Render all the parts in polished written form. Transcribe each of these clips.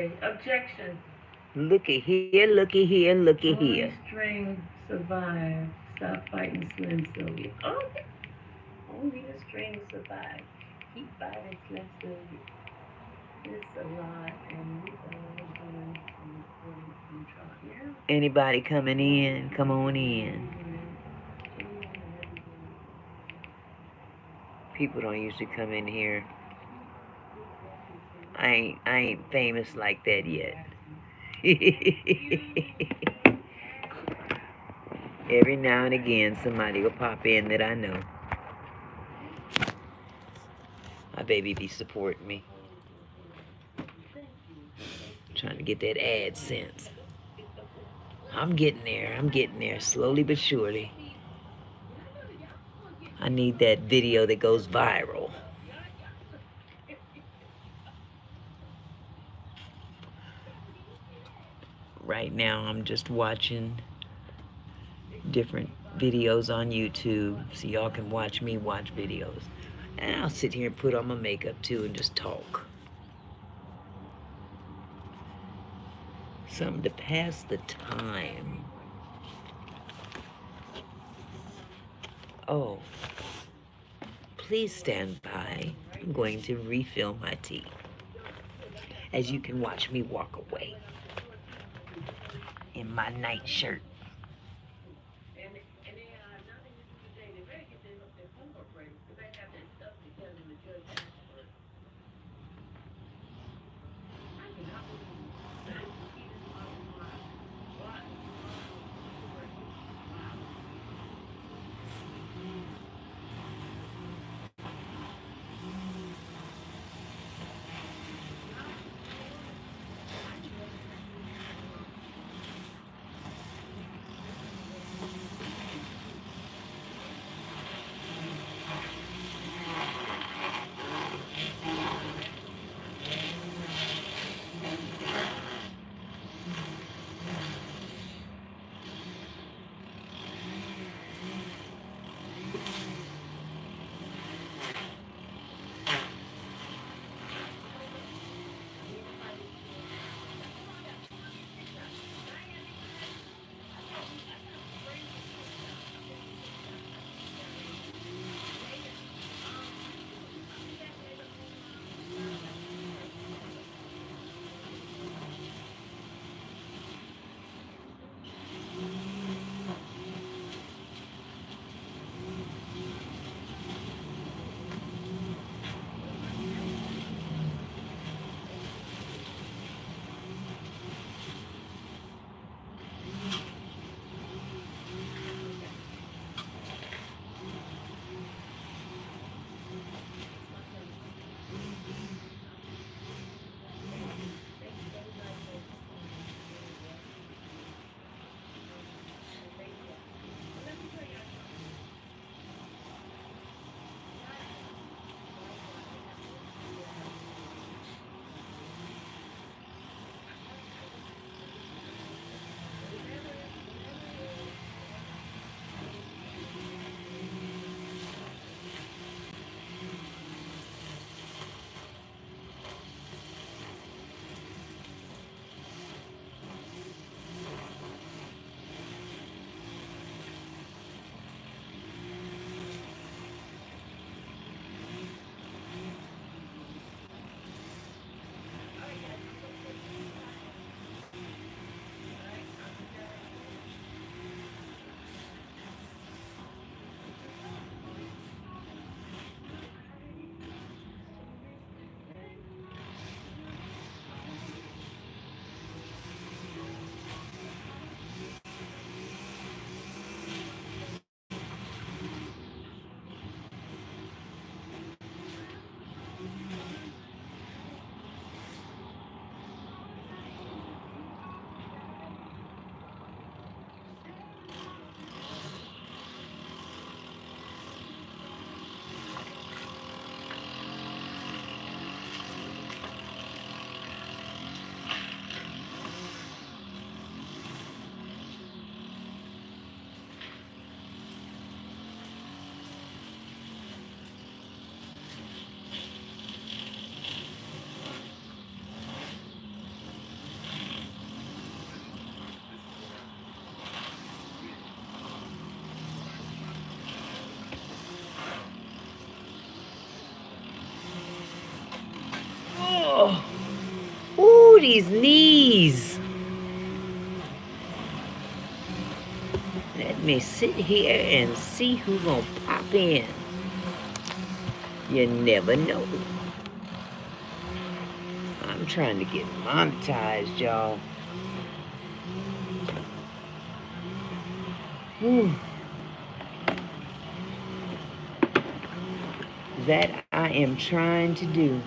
Objection. Looky here, looky here, looky Only here. string survive. Stop fighting Slim Sylvia. Oh, only the string survive. Keep fighting Slim Sylvia. It's a lot, and we all doing recording from Trump. Yeah. Anybody coming in, come on in. People don't usually come in here. I ain't famous like that yet. Every now and again somebody will pop in that I know. My baby be supporting me. Trying to get that AdSense. I'm getting there. I'm getting there slowly but surely. I need that video that goes viral. Right now I'm just watching different videos on YouTube so y'all can watch me watch videos. And I'll sit here and put on my makeup too and just talk. Something to pass the time. Oh, please stand by. I'm going to refill my tea. As you can watch me walk away in my nightshirt. these knees. Let me sit here and see who's gonna pop in. You never know. I'm trying to get monetized, y'all. That I am trying to do.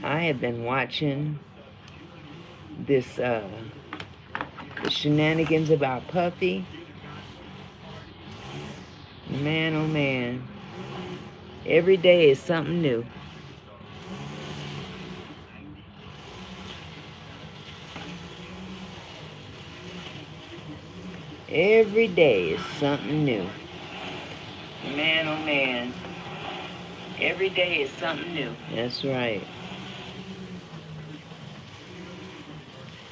I have been watching this the shenanigans about Puffy. Man, oh man. Every day is something new. Every day is something new. Man, oh man. Every day is something new. That's right.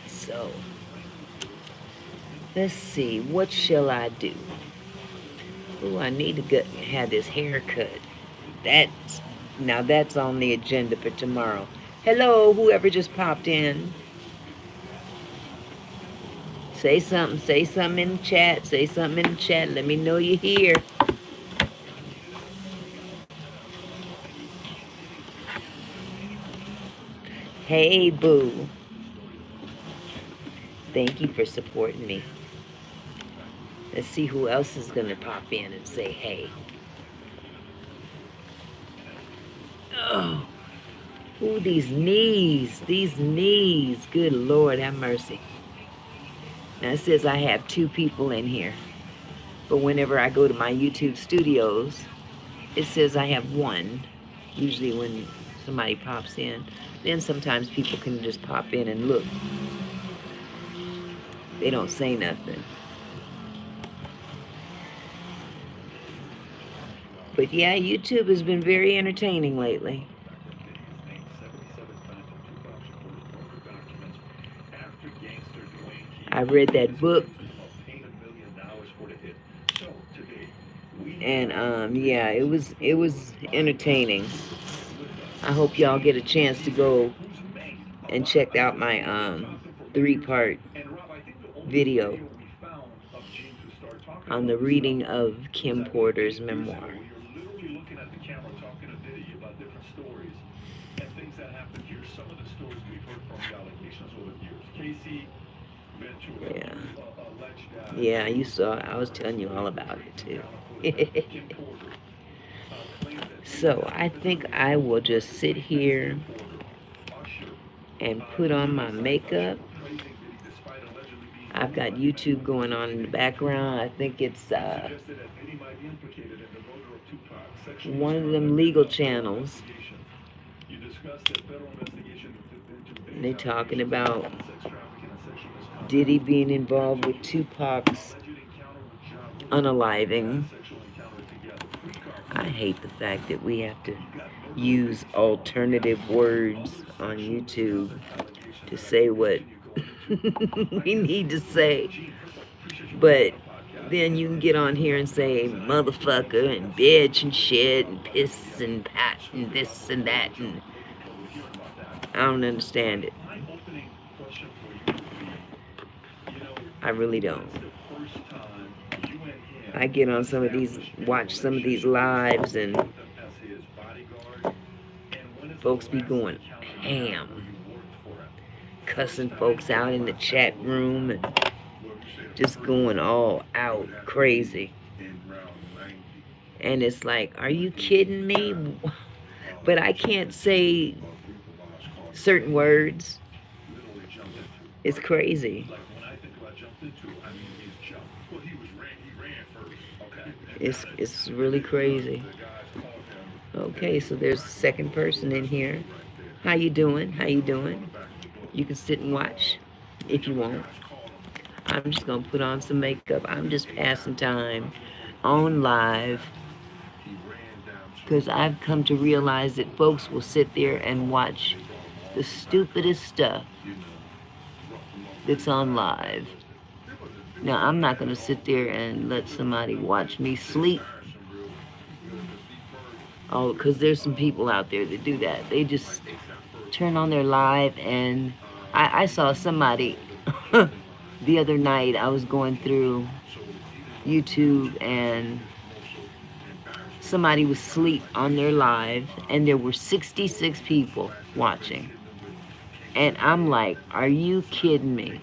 So, let's see. What shall I do? Oh, I need to have this haircut. That's on the agenda for tomorrow. Hello, whoever just popped in. Say something in the chat. Say something in the chat. Let me know you're here. Hey, boo. Thank you for supporting me. Let's see who else is going to pop in and say hey. Oh, ooh, these knees. Good Lord, have mercy. Now it says I have 2 people in here. But whenever I go to my YouTube studios, it says I have 1. Usually when somebody pops in. Then sometimes people can just pop in and look. They don't say nothing. But yeah, YouTube has been very entertaining lately. I read that book. And yeah, it was entertaining. I hope y'all get a chance to go and check out my 3-part video on the reading of Kim Porter's memoir. Yeah. Yeah, you saw it. I was telling you all about it too. So I think I will just sit here and put on my makeup. I've got YouTube going on in the background. I think it's one of them legal channels. They're talking about Diddy being involved with Tupac's unaliving. I hate the fact that we have to use alternative words on YouTube to say what we need to say. But then you can get on here and say motherfucker and bitch and shit and piss and pat and this and that, and I don't understand it. I really don't. I get on watch some of these lives, and folks be going ham, cussing folks out in the chat room and just going all out crazy. And it's like, are you kidding me? But I can't say certain words. It's crazy. It's really crazy. Okay, so there's a second person in here. How you doing? How you doing? You can sit and watch if you want. I'm just gonna put on some makeup. I'm just passing time on live because I've come to realize that folks will sit there and watch the stupidest stuff that's on live. Now, I'm not going to sit there and let somebody watch me sleep. Oh, because there's some people out there that do that. They just turn on their live, and I saw somebody the other night. I was going through YouTube, and somebody was asleep on their live, and there were 66 people watching. And I'm like, are you kidding me?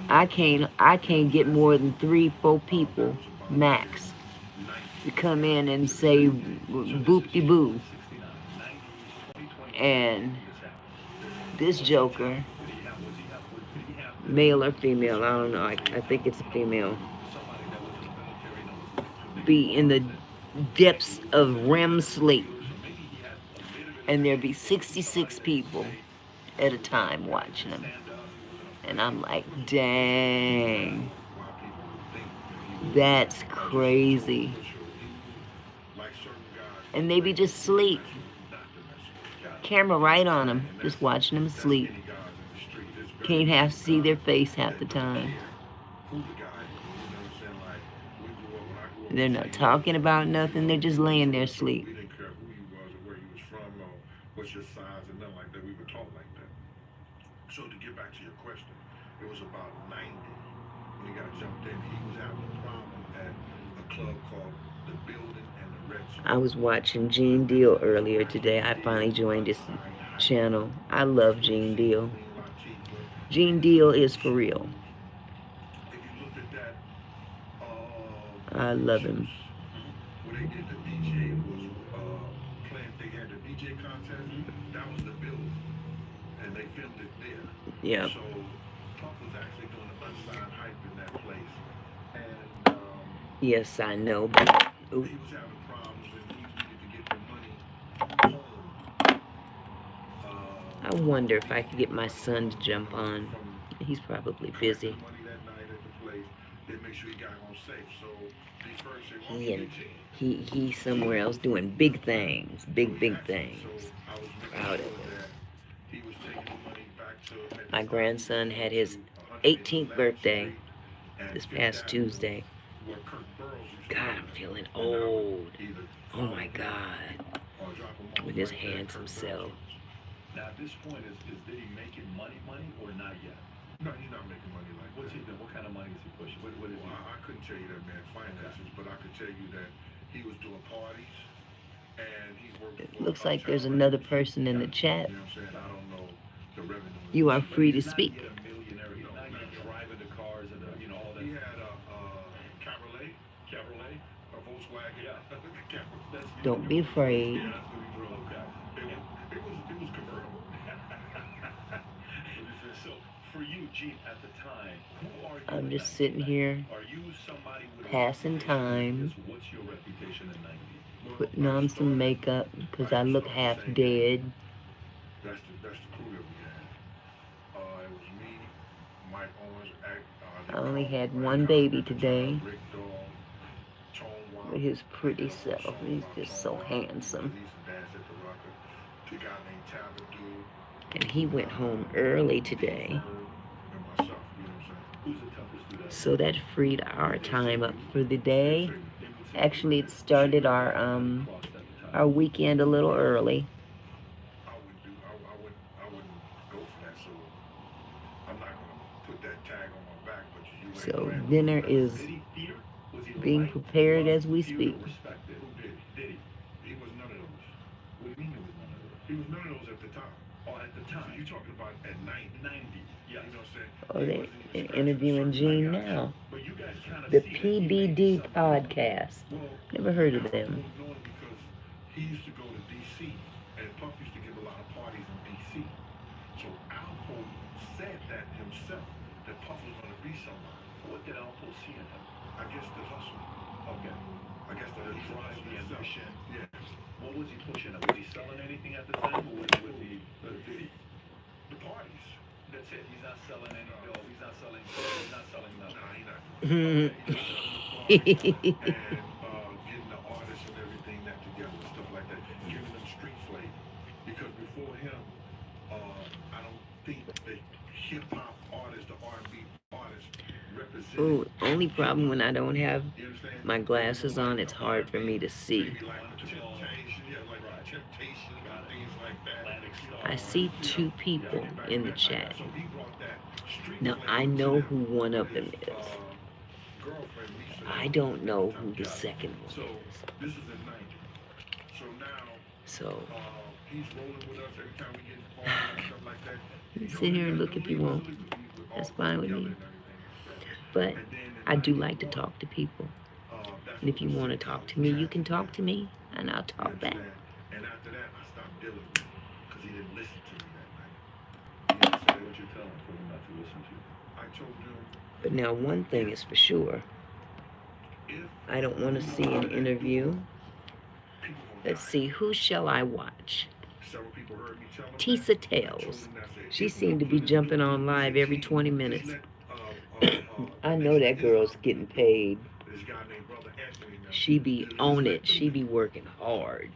I can't get more than 3-4 people max to come in and say boop-de-boo. And this joker, male or female, I don't know, I think it's a female, be in the depths of REM sleep, and there be 66 people at a time watching them. And I'm like, dang, that's crazy. And they be just asleep. Camera right on them, just watching them asleep. Can't half see their face half the time. They're not talking about nothing, they're just laying there asleep. So to get back to your question, it was about 90 when he got jumped in. He was having a problem at a club called The Building and the Red Spot. I was watching Gene Deal earlier today. I finally joined this channel. I love Gene Deal. Gene Deal is for real. If you looked at that, I love him. when they did the DJ was playing, they had the DJ contest. That was The Building, and they filmed it there. Yeah. So Puff was actually doing the unsigned hype in that place, and Yes, I know. But, he was having problems, and he needed to get the money home. I wonder if I could get my son to jump on. He's probably busy. Money that night at the place, they make sure he got home safe. So these first say, well, He's somewhere else doing big things, big things. I was Proud of him. he was taking the money back to My grandson had his 18th birthday this past Tuesday. where Kirk Burroughs used to God, live. I'm feeling old. Either Oh my God. or drop him off With his right there at handsome Kirk self. Burroughs. Now, at this point, is Diddy making money or not yet? No, he's not making money like What's that. he doing? What kind of money is he pushing? What is Well, he? I couldn't tell you that man finances, but I could tell you that he was doing parties and he worked. It looks like there's another person in the chat. You know what I'm saying? I don't know the revenue. You are free to He's not speak. yet a millionaire. He's not yet driving the cars and all that. He had a Cabriolet, a Volkswagen. Yeah. Cabriolet. Don't be afraid. Yeah, that's what he drove. Okay. It was convertible. So, for you, Gene, at the time, who are you? I'm in just 90? sitting here Are you somebody with a passing reputation? time, Because what's your reputation in 90? putting on some makeup because I look half dead. That's the crew that we had. It was me, Mike Owens, I only had one baby today Rick Dog, Tone Wild, with his pretty self. He's just so handsome. He used to dance at the Rocker. The guy named Tabitha, And he went home early today. and myself, you know what I'm saying? Who's the toughest to that? So that freed our time up for the day. Actually, it started our weekend a little early. I wouldn't go for that, so I'm not gonna put that tag on my back, but you So ain't dinner is Did he fear? Was he being liked, prepared as we feared, speak. or respected? Who did? Did he? He was none of those. What do you mean he was none of those? He was none of those at the time. Oh, at the time. You talking about at 90? 90. Yeah. You know what I'm saying? Oh, He they're wasn't even scratching interviewing the Gene surface. now. But you guys kind of The see that he made PBD something. podcast. Well, Never heard of Al them. was known because he used to go to D.C. and Puff used to give a lot of parties in D.C. So Alpo said that himself, that Puff was going to be somebody. What did Alpo see in him? I guess the hustle. Okay. I guess the The hustle. drive, the himself. ambition. Yeah. What was he pushing? Was he selling anything at the time, or was he? Did he? The parties. That's it. He's not selling any dough. He's not selling. He's not selling nothing. Nah, he not. Mhm. And getting the artists and everything that together and stuff like that, giving them street flavor. Because before him, think the hip hop artists, the R&B artists represent. Ooh, only problem when I don't have You understand? my glasses on, it's hard for me to see. Maybe like Temptation, yeah, like Temptation and things like that. I see two people in the chat. So he brought that street Now, flavor I to know them who one of with them his, is. Girlfriend Lisa. I don't know who the second So one is. this is in 90. So now So, he's rolling with us every time we get involved and stuff like that. you can sit here and look if you want. That's fine with me. But I do like to talk to people. And if you want to talk to me, you can talk to me, and I'll talk back. And after that, I stopped dealing with him because he didn't listen to me that night. You understand What you tell him for him not to listen to? I told him, But now, one thing is for sure. if I don't want to see an interview. people gonna Let's die. see, who shall I watch? Several people heard me tell him Tisa that. Tales. She seemed to be jumping on live every 20 minutes. I know that girl's getting paid. This guy named Brother Anthony now. She be on it. She be working hard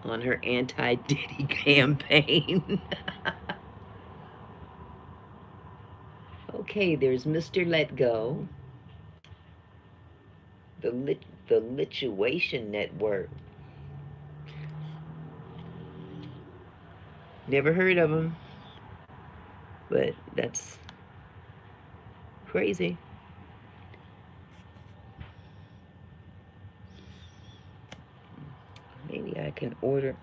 on her anti-Diddy campaign. Okay, there's Mr. Let Go. The Lituation Network. Never heard of them, but that's crazy. Maybe I can order.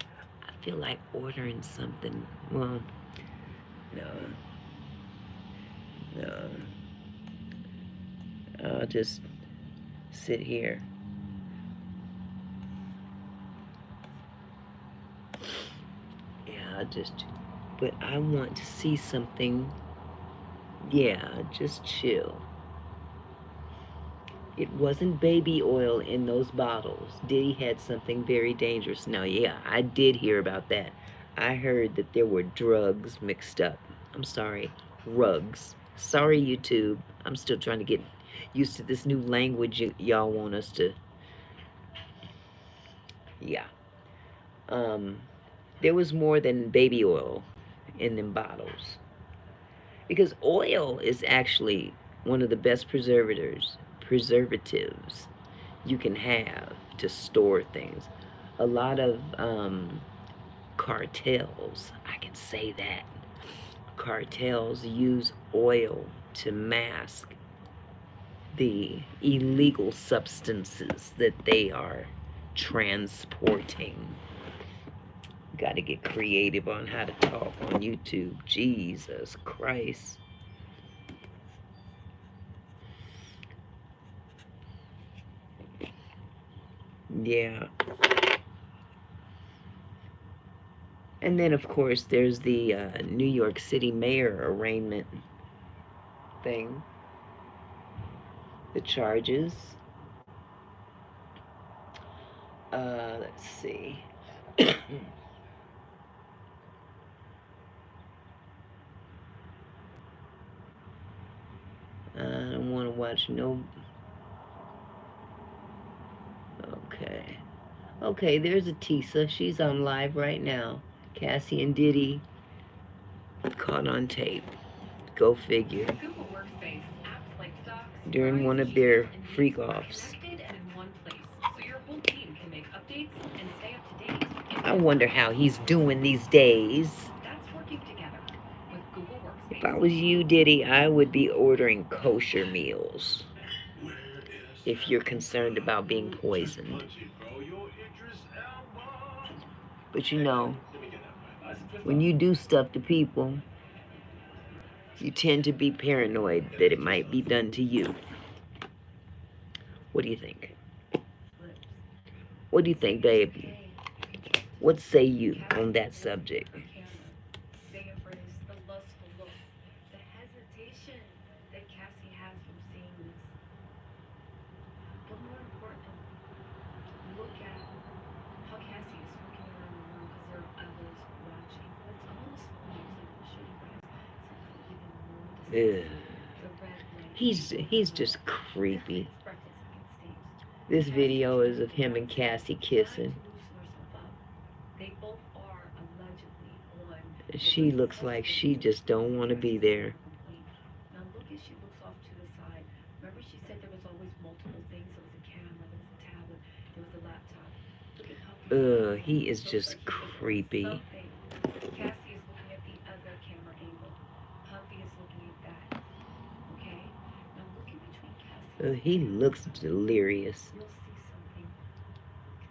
I feel like ordering something. Well, no. I'll just sit here. Yeah, but I want to see something. Yeah, just chill. It wasn't baby oil in those bottles. Diddy had something very dangerous. Now, yeah, I did hear about that. I heard that there were drugs mixed up. I'm sorry, rugs. Sorry, YouTube. I'm still trying to get used to this new language y'all want us to. Yeah. There was more than baby oil in them bottles. Because oil is actually one of the best preservatives you can have to store things. A lot of cartels, I can say that, cartels use oil to mask the illegal substances that they are transporting. Got to get creative on how to talk on YouTube. Jesus Christ. Yeah. And then, of course, there's the New York City mayor arraignment thing. The charges. Let's see. I don't want to watch no. Okay. Okay, there's a Tisa. She's on live right now. Cassie and Diddy caught on tape. Go figure. Google Workspace, apps like Docs, During one of their freak offs. connected and in one place, so your whole team can make updates and stay up to date. I wonder how he's doing these days. That's working together with Google Workspace. If I was you, Diddy, I would be ordering kosher meals. If you're concerned about being poisoned. But you know, when you do stuff to people, you tend to be paranoid that it might be done to you. What do you think? What do you think, babe? What say you on that subject? They embrace the lustful look, the hesitation that Cassie has from seeing this. But more important, look at how Cassie is looking around the room because there are others watching. Let's go on the slow music. I'll show you guys something even more Ugh. disgusting. The red light. He's just creepy. Cassie's breakfast against Steve's. This video is of him and Cassie kissing. They both are allegedly She looks like she just don't want to be there. Now look as she looks off to the side. Remember she said there was always multiple things. There was a camera, there was a tablet, there was a laptop. Look at Puffy. He is Looks just like he's looking at creepy. something. Cassie is looking at the other camera angle. Puffy is looking at that. Okay? Now look in between Cassie and He looks delirious. you'll see something.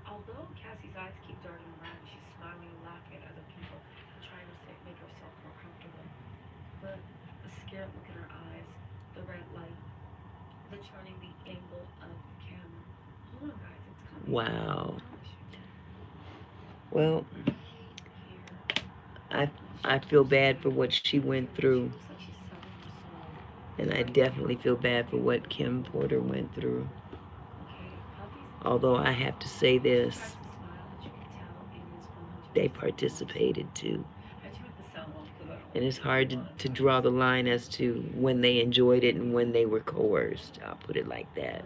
Although Cassie's eyes keep darting around, she's smiling and laughing at other people, trying to make herself more comfortable. But the scared look in her eyes, the red light, the turning the angle of the camera. Hold on, guys, it's coming. Wow. I promise you. Well, Here. I feel bad for what she went She through, looks like she's selling her soul. and I definitely feel bad for what Kim Porter went through. Okay, Puffy's Although I have to say tries this, to smile, but you can tell it is 100%. they participated too. I turned the sound off because I don't And it's hard to draw the line as to when they enjoyed it and when they were coerced. I'll put it like that.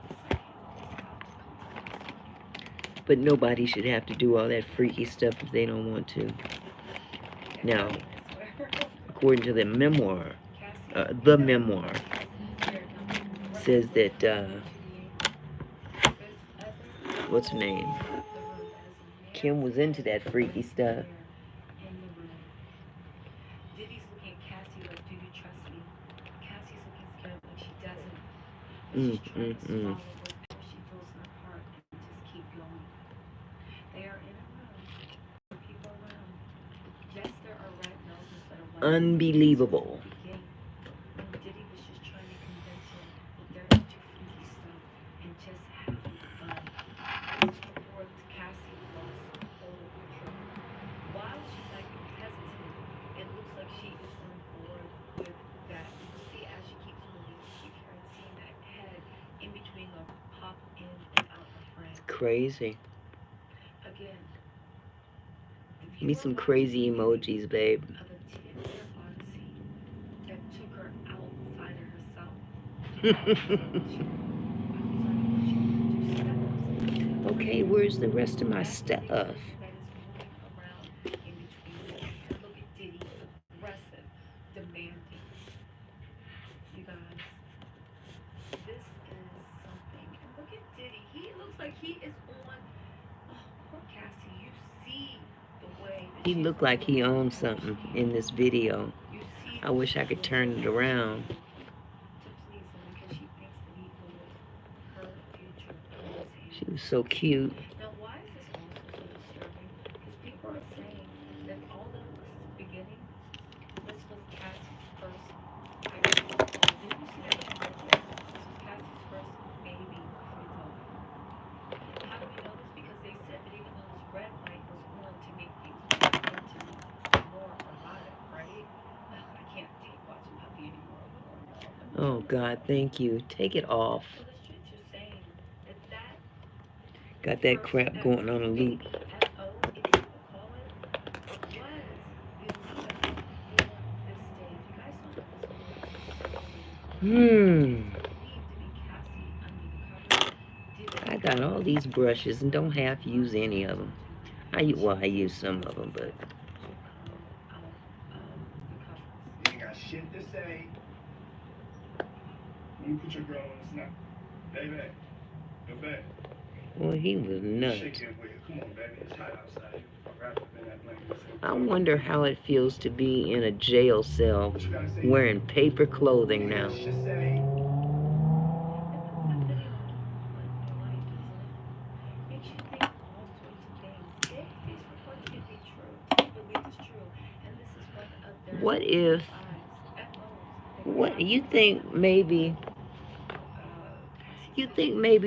But nobody should have to do all that freaky stuff if they don't want to. Now, according to the memoir, says that, what's her name? Kim was into that freaky stuff. Diddy's looking at Cassie like, do you trust me? Cassie's looking scared like she doesn't. But she's trying to swallow whatever she feels in her heart and just keep going. They are in a room. There are people around. Yes, there are red noses that are white. Unbelievable. When Diddy was just trying to convince her that they're into freaky stuff and just having fun. This is before Cassie lost all control. While she might be hesitant, it looks like she is on board with that. You can see as she keeps moving, you can see that head in between the pop in and out of frame. Crazy. Again, Give me some crazy emojis, babe. of a 10-year odyssey that took her outside of herself. Okay, where's the rest of my stuff? That is moving around in between. And look at Diddy, aggressive, demanding. You guys, this is something. And look at Diddy. He looks like he is on. Oh, poor Cassie. You see the way that He she's looked like he on owned something in this video. You see I wish I could turn it around. to please him because she thinks that he holds her future in his hands. She was so cute. Now, why is this also so disturbing? Because people are saying that although this is the beginning, this was Cassie's first. Did you see that? This was Cassie's first baby from love. How do we know this? Because they said that even though this red light was on to make things more intimate, more erotic, right? I can't take watching Puppy anymore. Oh God, thank you. Take it off. So the streets are saying that that Got that crap going on a loop. FO, if you will call it, was the leader for this stage. You guys know that this was believed to be Cassie undercover. Did I got all these brushes and don't have to use any of them. I use some of them, but You ain't got shit to say. When you put your girl on the snap, baby, go back. well, he was nuts. Shake your wig. Come on, baby. It's hot outside. You wrap up in that blanket. I wonder how it feels to be in a jail cell wearing paper clothing now. Shit say. Makes you think all sorts of things. If these reports can be true, you believe it's true, and this is one of their What if, you think maybe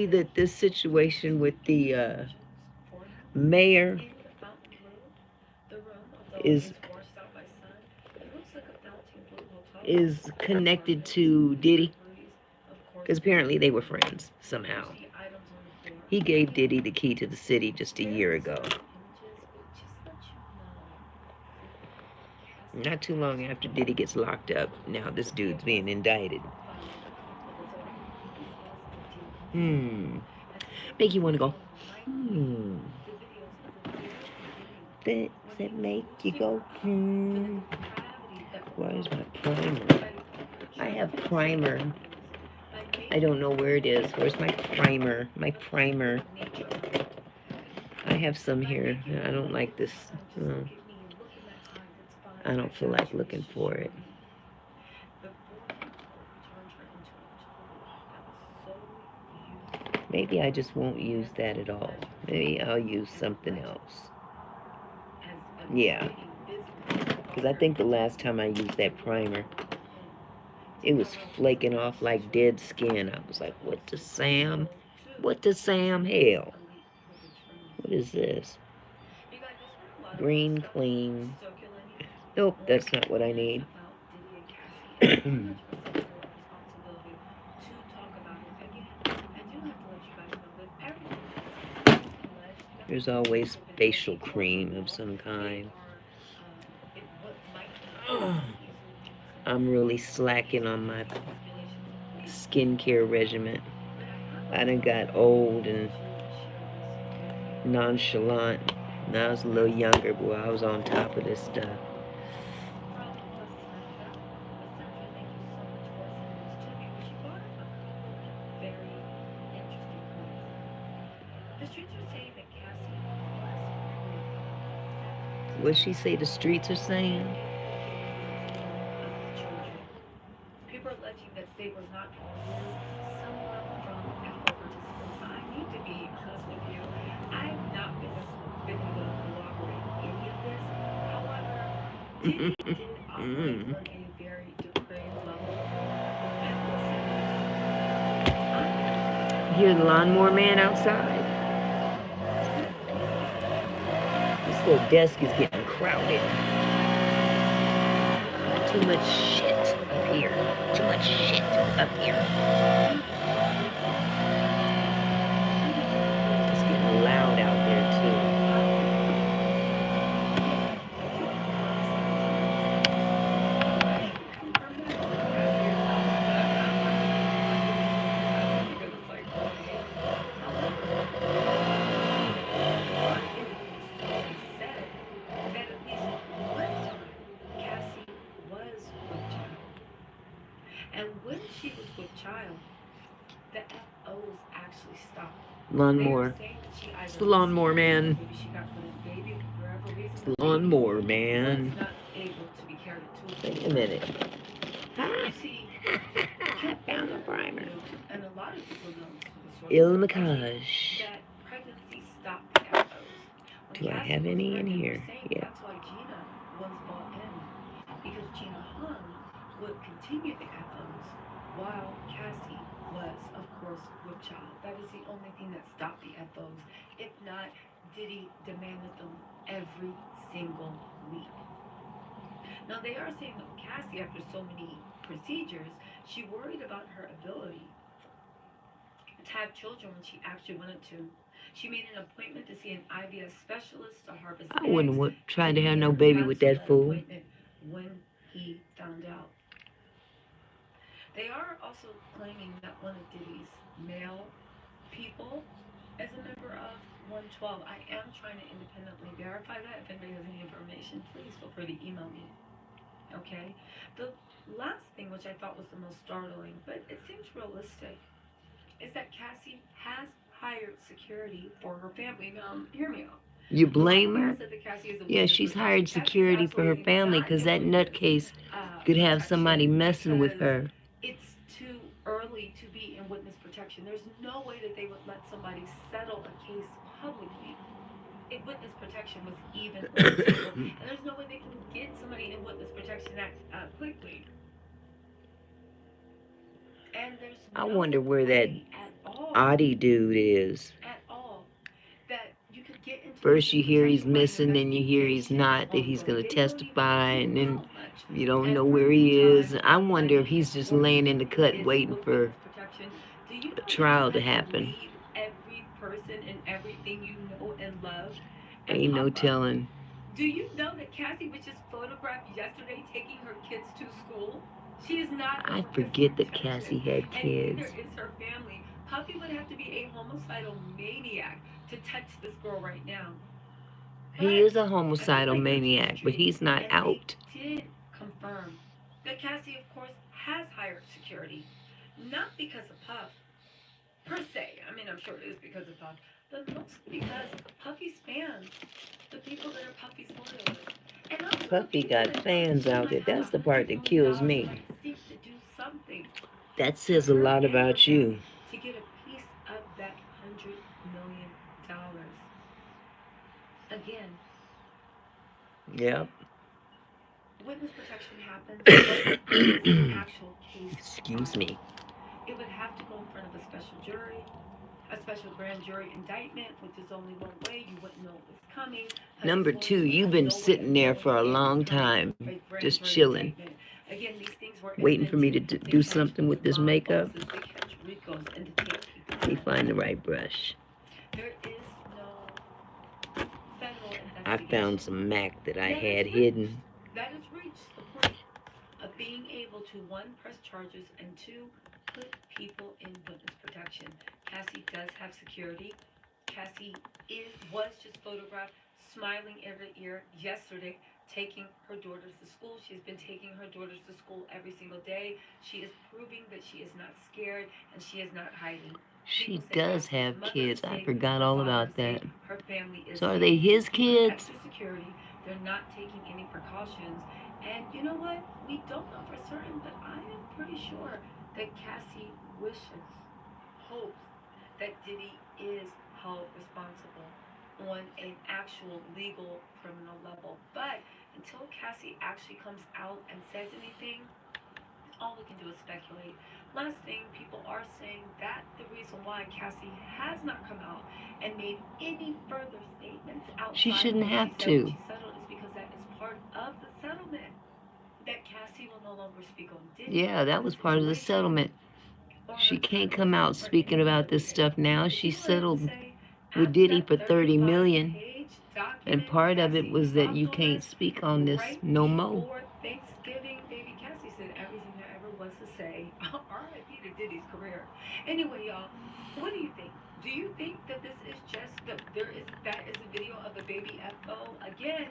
that this situation with the mayor is connected to Diddy? Because apparently they were friends somehow. He gave Diddy the key to the city just a year ago. Not too long after Diddy gets locked up, now this dude's being indicted. Make you want to go, Does it make you go, for the depravity that Where's my by primer? I have primer. I don't know where it is. Where's my primer? My primer. I have some here. I don't like this. I don't feel like looking for it. Maybe I just won't use that at all. Maybe I'll use something else. Yeah. Because I think the last time I used that primer, it was flaking off like dead skin. I was like, what the Sam? What the Sam hell? What is this? Green clean. Nope, that's not what I need. There's always facial cream of some kind. I'm really slacking on my skincare regimen. I done got old and nonchalant. When I was a little younger, boy, I was on top of this stuff. What she say the streets are saying? People are alleging that they were not always someone from FO participants. I need to be honest with you. I've not been able to corroborate any of this. However, Diddy did operate on a very depraved level. And listen, Hear the lawnmower man outside? This little desk is getting crowded. Too much shit up here. Too much shit up here. It's getting loud out there too. and when she was with child, the FOs actually stopped. Lawnmower. It's the lawnmower man. It's the lawnmower man. Wait a minute. You see, I found the primer. and a lot of people don't. Il Macage. That pregnancy stopped the FOs. Do I have any in here? Yeah. That's why Gina was brought in. Because Gina Hung would continue the FOs while Cassie was, of course, with child. That is the only thing that stopped the FOs. If not, Diddy demanded them every single week. Now, they are saying that Cassie, after so many procedures, she worried about her ability to have children when she actually wanted to. She made an appointment to see an IVF specialist to harvest I wouldn't try to have no baby with that fool. When he found out. They are also claiming that one of Diddy's male people is a member of 112. I am trying to independently verify that. If anybody has any information, please feel free to email me. Okay? The last thing, which I thought was the most startling, but it seems realistic, is that Cassie has hired security for her family. Now, hear me out. You blame her? Yeah, she's hired security for her family because that nutcase could have somebody messing with her. It's too early to be in witness protection. There's no way that they would let somebody settle a case publicly if witness protection was even on the table. And there's no way they can get somebody in witness protection that quickly. And there's I no wonder where that way at all, Auntie dude is. at all, that you could get into First you witness hear he's protection while missing, then you hear he's not, that he's going to testify, and then you don't know where he is. I wonder if he's just laying in the cut waiting for a trial to happen. Every person and everything you know and love. Ain't no telling. Do you know that Cassie was just photographed yesterday taking her kids to school? She is not. I forget that Cassie had And kids. neither is her family. Puffy would have to be a homicidal maniac to touch this girl right now. He is a homicidal maniac, but he's not and out. they did confirm that Cassie, of course, has hired security, not because of Puff per se. I mean, I'm sure it is because of Puff, but mostly because Puffy's fans, the people that are Puffy's loyalists, and also the Puffy people got that fans she out there. might have That's the part that $100 kills million me. that seek to do something That to says a her lot and her about you. family to get a piece of that $100 million. Again, Yep. witness protection happens, but it is an actual case. Excuse me. It would have to go in front of a special jury, a special grand jury indictment, which is only one way. You wouldn't know it was coming. Number two, you've been sitting there for a long time, just chilling, Again, these things were waiting for me to invented do catch something with this mob makeup. bosses, to catch ricos, and to take people Let me down. find the right brush. There is no federal I investigation. found some MAC that I had hidden. That has reached the point of being able to, one, press charges, and two, put people in witness protection. Cassie does have security. Cassie was just photographed smiling every ear yesterday, taking her daughters to school. She's been taking her daughters to school every single day. She is proving that she is not scared and she is not hiding. She does have kids. I forgot all about that. Her family is So are they his kids? extra security. They're not taking any precautions. And you know what? We don't know for certain, but I am pretty sure that Cassie wishes, hopes that Diddy is held responsible on an actual legal criminal level. But until Cassie actually comes out and says anything, all we can do is speculate. Last thing, people are saying that the reason why Cassie has not come out and made any further statements outside She shouldn't of what have she said to. when she settled is because that is part of the settlement. That Cassie will no longer speak on Diddy. Yeah, that was part of the situation, settlement. or She her can't title come out or speaking any about other this way. stuff now. But She people have to settled say, with after Diddy that for 30 million. 35-page And document part of it Cassie was that dropped you on can't us speak on this right no more. before Thanksgiving, baby Cassie said everything there ever was to say. R.I.P. to Diddy's career. Anyway, y'all, what do you think? Do you think that this is just that is a video of a baby FO? Again,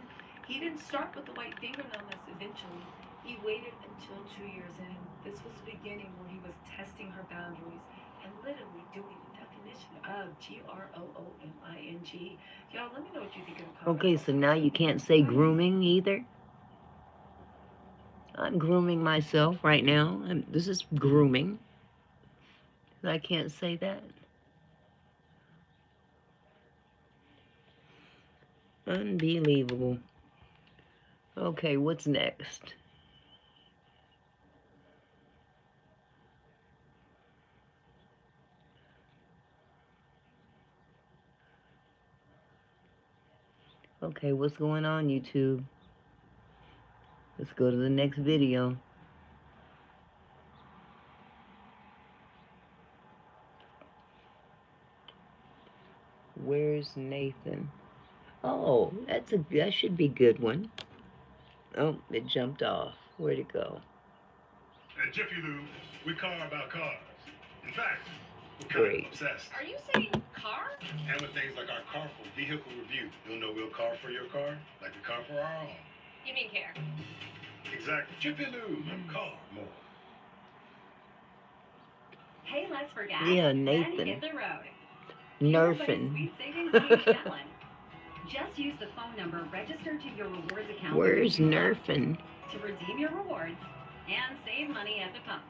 he didn't start with the white fingernail mess eventually. He waited until 2 years in. This was the beginning where he was testing her boundaries and literally doing the definition of GROOMING. Y'all, let me know what you think in the comments. Okay, so now you can't say grooming either? I'm grooming myself right now. And this is grooming. I can't say that. Unbelievable. Okay, what's next? Okay, what's going on, YouTube? Let's go to the next video. Where's Nathan? Oh, that should be a good one. Oh, it jumped off. Where'd it go? At Jiffy Lube, we car about cars. In fact, we're kind Great. of obsessed. Are you saying car? And with things like our carful vehicle review, you'll know we'll car for your car like we car for our own. You mean care? Exactly. Jiffy Lube, car more. Pay less for gas. Yeah, Then Nathan. hit the road. Nerfing. Sweet savings keep selling. Just use the phone number registered to your rewards account. Where's Nerfing? To redeem your rewards and save money at the pump.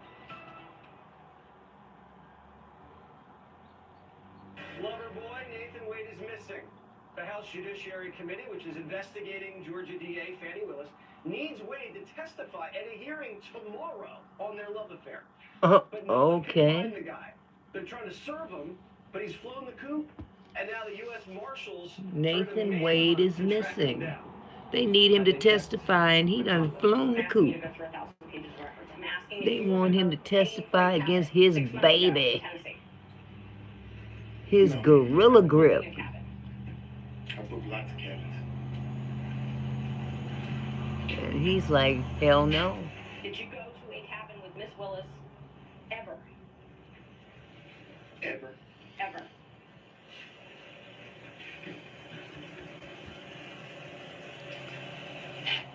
Lover boy Nathan Wade is missing. The House Judiciary Committee, which is investigating Georgia DA Fannie Willis, needs Wade to testify at a hearing tomorrow on their love affair. Oh, But no one can find okay. the guy. They're trying to serve him, but he's flown the coop, and now the U.S. Marshals are in a Nathan Wade manhunt is to track him missing. down. They need him to testify, and he done flown the coop. They want him to testify against his baby, his gorilla grip. I booked lots of cabins. And he's like, hell no. Did you go to a cabin with Miss Willis ever? Ever. Ever.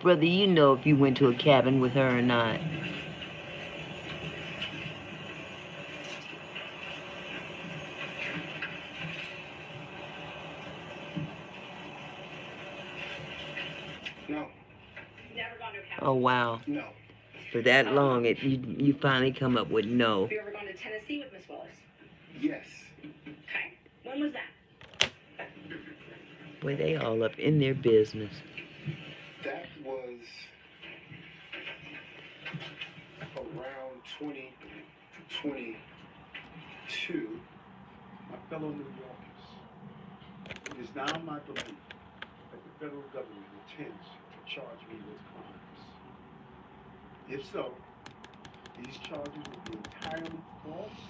Brother, you know if you went to a cabin with her or not. No. Never gone to a cabin? Oh, wow. No. For that long, you finally come up with no. Have you ever gone to Tennessee with Miss Willis? Yes. Okay. When was that? Boy, they all up in their business. That was around 2022. My fellow New Yorkers, it is now my belief that the federal government intends to charge me with crimes. If so, these charges will be entirely false,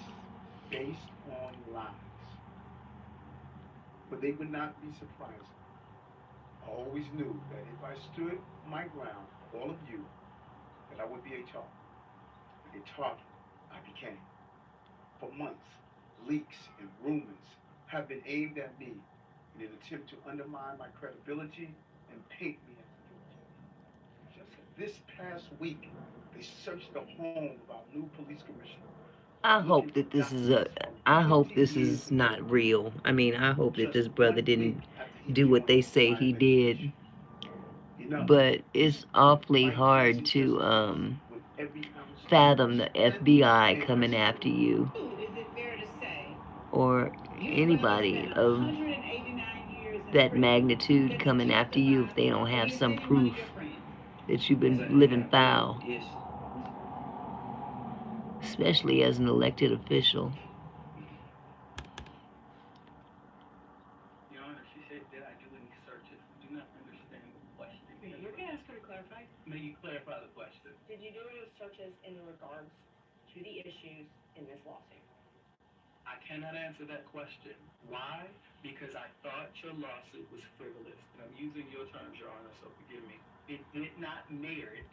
based on lies. But they would not be surprising. I always knew that if I stood my ground, all of you, that I would be a target. A target I became. For months, leaks and rumors have been aimed at me in an attempt to undermine my credibility and paint me as guilty. Just this past week, they searched the home of our new police commissioner. I hope that this is I hope this is not real. I mean, I hope that this brother didn't do what they say he did. But it's awfully hard to fathom the FBI coming after you, or anybody of that magnitude coming after you if they don't have some proof that you've been living foul, especially as an elected official. Your Honor, she said, did I do any searches? Do not understand the question. You can ask her to clarify. May you clarify the question? Did you do any searches in regards to the issues in this lawsuit? I cannot answer that question. Why? Because I thought your lawsuit was frivolous. And I'm using your terms, Your Honor, so forgive me. It did not merit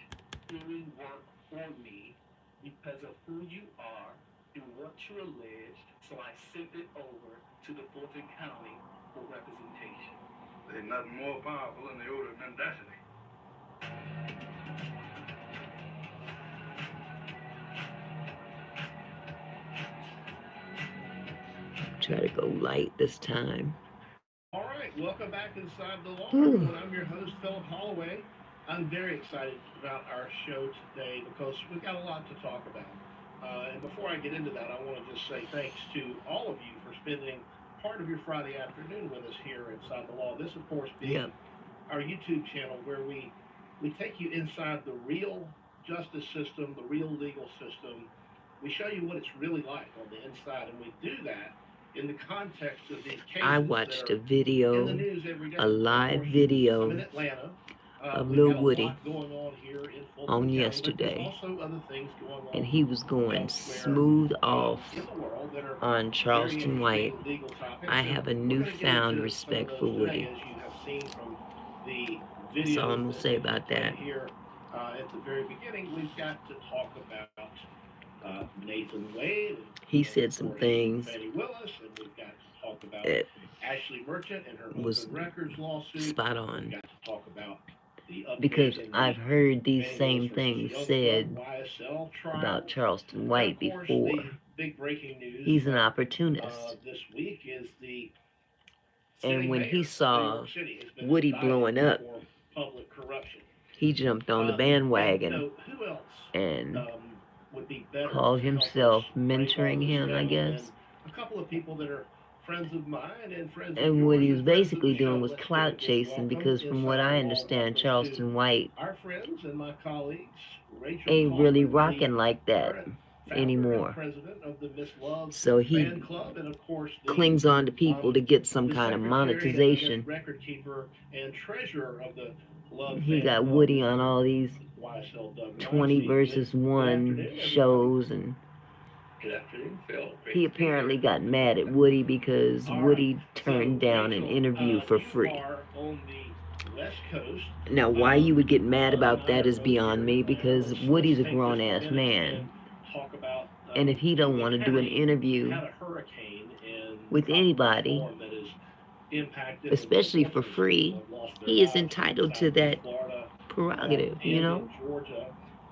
any work for me because of who you are and what you alleged, so I sent it over to the Fulton County for representation. There's nothing more powerful than the odor of mendacity. Try to go light this time. All right, welcome back inside the law room. I'm your host, Philip Holloway. I'm very excited about our show today because we've got a lot to talk about. And before I get into that, I want to just say thanks to all of you for spending part of your Friday afternoon with us here inside the law. This, of course, being our YouTube channel where we take you inside the real justice system, the real legal system. We show you what it's really like on the inside, and we do that in the context of these cases. I watched a video, in the news every day. a live I'm in video Atlanta. of We've Lil got a Woody lot going on here in Fulton on County, but yesterday, there's also other things going on and he was going elsewhere, smooth off in the world that are on very Charleston White. interesting legal topics. I And have a we're gonna get newfound into respect some of for those Woody. today, as you have seen from the That's all I'm videos gonna that say we about played that. here at the very beginning. We've got to talk about Nathan Wade. He And, said of some course, things Fannie Willis, and we've got to talk about that Ashley Merchant and her was open records lawsuit. spot We've on, got to talk about the update because in I've the heard these Fannie same Willis versus things Young said Thug YSL trial. about Charleston And White of course, before. the big breaking news He's an from, opportunist. this week is the And sitting when mayor he of New saw York City has been Woody indicted blowing up, for public corruption. he jumped on the And, you bandwagon know, who else and would be better called to help himself us break all mentoring this him, I down guess. than a couple of people that are friends of mine and friends of And what yours he was and friends of basically the show. doing was Let's clout give a big chasing, welcome because from what inside I the law understand, room to Charleston White our friends and my colleagues, Rachel ain't really Kaufman, rocking the like that current founder and anymore. president of the Miss Love So he fan club, and of course the clings on to people to get some the kind of secretary and, I guess, monetization. record keeper and treasurer of the Love He fan got club, Woody on all these YSL Doug 20 Rossi. versus Good 1 afternoon, everybody. shows, and Good afternoon, Phil. Great he to be apparently here. got mad at Woody because All Woody right. turned So, down an Rachel, interview for you free. are on the West Coast. Now, why you would get mad about I'm that is over beyond here. me, because Let's Woody's a take this grown-ass minute man. and talk about, And if he don't we've want to had do an a- interview had a hurricane in with tropical anybody, storm that has impacted, especially for unfortunately, free, people have lost their he is lives in entitled to Southeast that Florida. prerogative, you and know. in Georgia.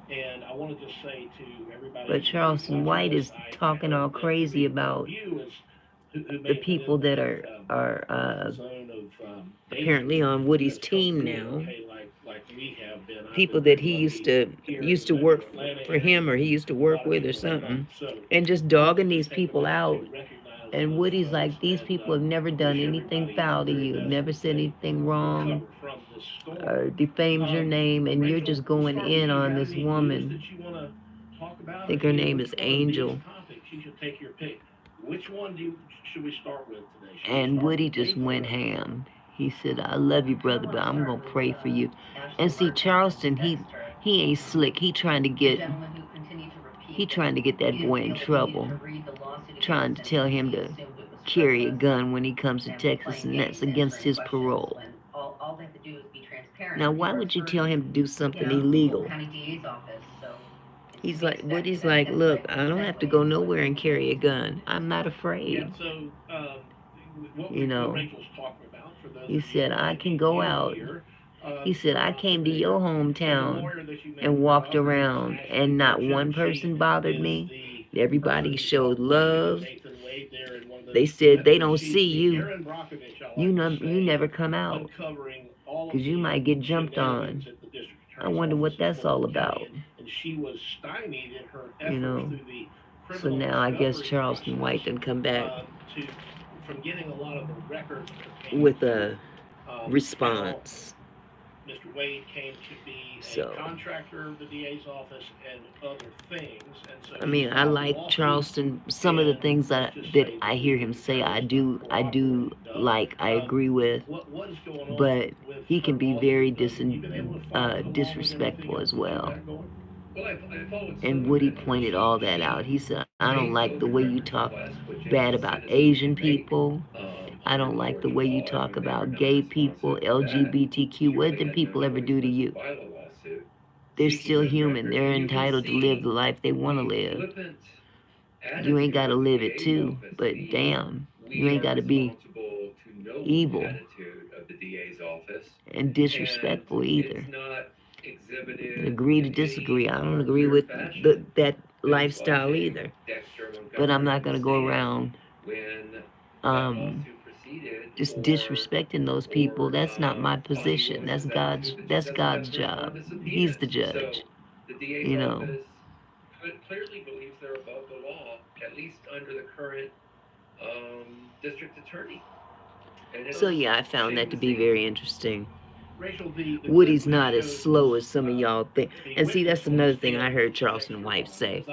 And I want to just say to everybody But Charleston watching White this, is I talking all hope that crazy every about view is who may the have been people in that that are zone of danger apparently on Woody's has come team through it, now. okay, like we have been. I've People been that very he lucky here in used the to metro work Atlanta for him, area. or he used to A work lot of with or people have not. something, So and just I want dogging to these take a people moment out. to recognize And those Woody's folks like, these and people have never done wish anything everybody foul to the very you, best never as said they anything wrong, recover from this storm. or defamed your name, and you're Rachel, just we'll going start with in you. on Got this any news woman. that you want to talk I about? think her name Which is one of these Angel. topics you should take your pick? Which one should we start with today? Should we And start Woody with just Rachel went or ham. He said, I love you, brother, but I'm gonna pray for you. And see, Charleston, he ain't slick. He trying to get that boy in trouble. Trying to tell him to carry a gun when he comes to Texas, and that's against his parole. Now, why would you tell him to do something illegal? He's like, Woody's like, look, I don't have to go nowhere and carry a gun. I'm not afraid. Yeah, so what Rachel's talking about, for those He of you said, who I may can be go new out. here, He said, I came to your hometown lawyer that you may and have walked heard of. His name's around, Ashley and not Goshen. one She person bothered is me. the Everybody person who showed helped love. Nathan Wade there in one of those They said they incidents. don't She's see the you. Erin Brockovich, I like You to know, say, you never come out uncovering all of because you the might get jumped shenanigans on. at the district I attorney's wonder what office in that's all Fulton about. County, and she was stymied in her efforts You know. through the So criminal now I guess discovery Charleston process White done come back to from getting a lot of the records pertaining with to a response. how Mr. Wade came to be So, a contractor of the DA's office and other things. And so I mean, I like Charleston. Some of the things that I hear him say, I do like. I agree with, what is going on but with he can her be lawsuit? very You been able to follow it along with disrespectful everything as else well. that going? Well, I followed some And of Woody it. pointed all that out. He said, I don't Made like the open way you records talk requests, which bad any about citizen Asian can make, people. I don't under like the Georgia way you law talk after they about were gay not people, responsive to that. LGBTQ. She What really did had people no ever choice do to but you? file a lawsuit They're seeking still those human. records. They're And you can entitled to live see the life they want to the live. flippant You ain't got to attitude of the live it DA's too, office, but the damn, you we ain't are got to be responsible to know evil attitude of the DA's office. and disrespectful And either. it's not exhibited Agree to in disagree. any I don't agree clear with fashion. that Been lifestyle watching either. Dexter But I'm Montgomery not and going to go Stan around when that um, lawsuit proceeded just for disrespecting those people. That's not my talking position. witnesses as to who That's doesn't God's have to respond job. to He's subpoenas. the judge. So the DA's You know. office clearly believes they're above the law, at least under the current district attorney. And So yeah, I found that to be very interesting. Rachel, Woody's not as slow as some of y'all think. And see, that's another thing I heard Charleston White say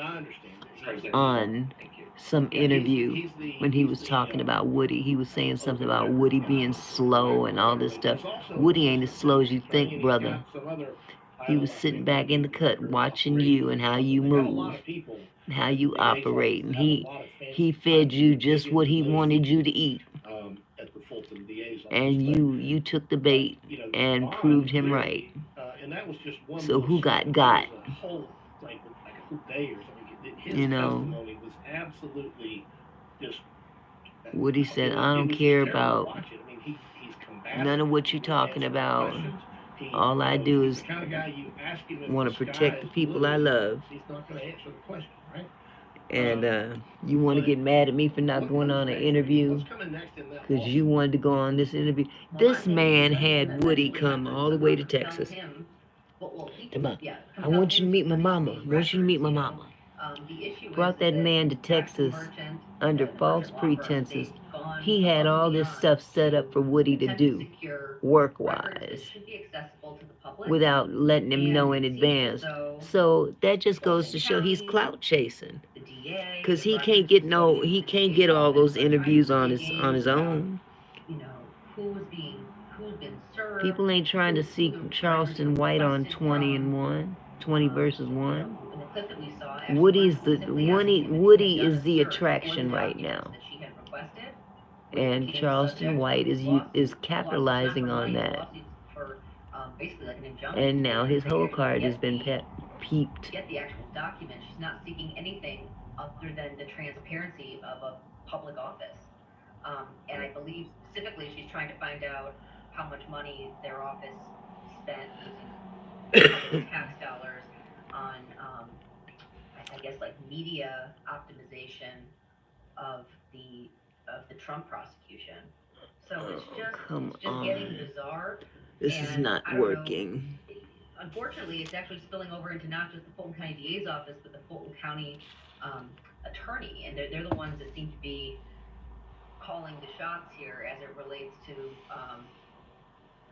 on some interview when he was talking about Woody. He was saying something about Woody being slow and all this stuff. Woody ain't as slow as you think, brother. He was sitting back in the cut watching you and how you move, and how you operate, and he fed you just what he wanted you to eat. And you took the bait and proved him right. So who got? You know, Woody said, I don't care about none of what you're talking about. All I do is want to protect the people I love. And you want to get mad at me for not going on an interview because you wanted to go on this interview. This man had Woody come all the way to Texas. I want you to meet my mama. I want you to meet my mama. Brought that man to Texas under false pretenses. He had all this stuff set up for Woody to do, work-wise, without letting him know in advance. So that just goes to show he's clout chasing, because he can't get all those interviews on his own. People ain't trying to see Charleston White on 20 versus 1. Woody is the attraction right now. And Charleston White is capitalizing on that. And now his whole card has been peeped. Get the actual document. She's not seeking anything other than the transparency of a public office. And I believe specifically she's trying to find out how much money their office spent using public tax dollars on, I guess, like media optimization of the of the Trump prosecution. So Oh, come it's just getting on. bizarre, This is and not I don't know. working. Unfortunately, it's actually spilling over into not just the Fulton County DA's office, but the Fulton County attorney, and they're the ones that seem to be calling the shots here as it relates to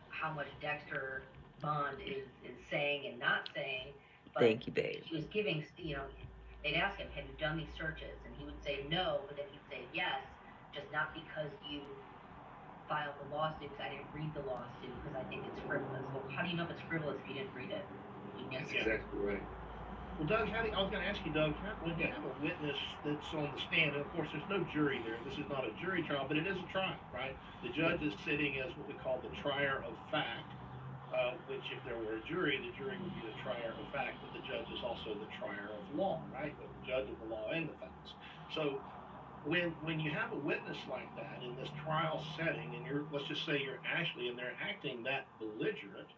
how much Dexter Bond is saying and not saying. But Thank you, babe. he was giving, they'd ask him, have you done these searches? And he would say no, but then he'd say yes, just not because you filed the lawsuit, because I didn't read the lawsuit, because I think it's frivolous. Well, how do you know if it's frivolous if you didn't read it? You That's missed it. exactly right. Well, Doug, I was going to ask you, Doug, when you have a witness that's on the stand, and of course there's no jury there. This is not a jury trial, but it is a trial, right? The judge is sitting as what we call the trier of fact, which if there were a jury, the jury would be the trier of fact, but the judge is also the trier of law, right? The judge of the law and the facts. So when you have a witness like that in this trial setting, and let's just say you're Ashley, and they're acting that belligerent,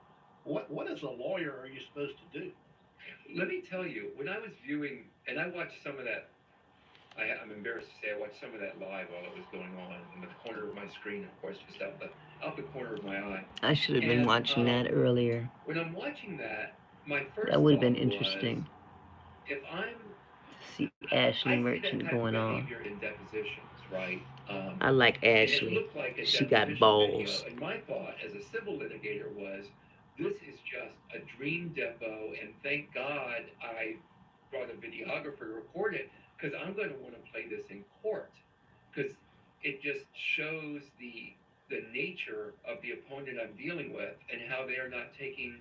what as a lawyer are you supposed to do? Let me tell you, when I was viewing, and I watched some of that, I'm embarrassed to say I watched some of that live while it was going on in the corner of my screen, of course, just out the corner of my eye. I should have been And watching that earlier. when I'm watching that, my first That would have been thought was, interesting if I'm, to see I Ashley see that Merchant type of going on. behavior in depositions, right? I like And it Ashley. looked like a She got deposition balls. video, and my thought as a civil litigator was, this is just a dream depo, and thank God I brought a videographer to record it, because I'm going to want to play this in court, because it just shows the nature of the opponent I'm dealing with, and how they are not taking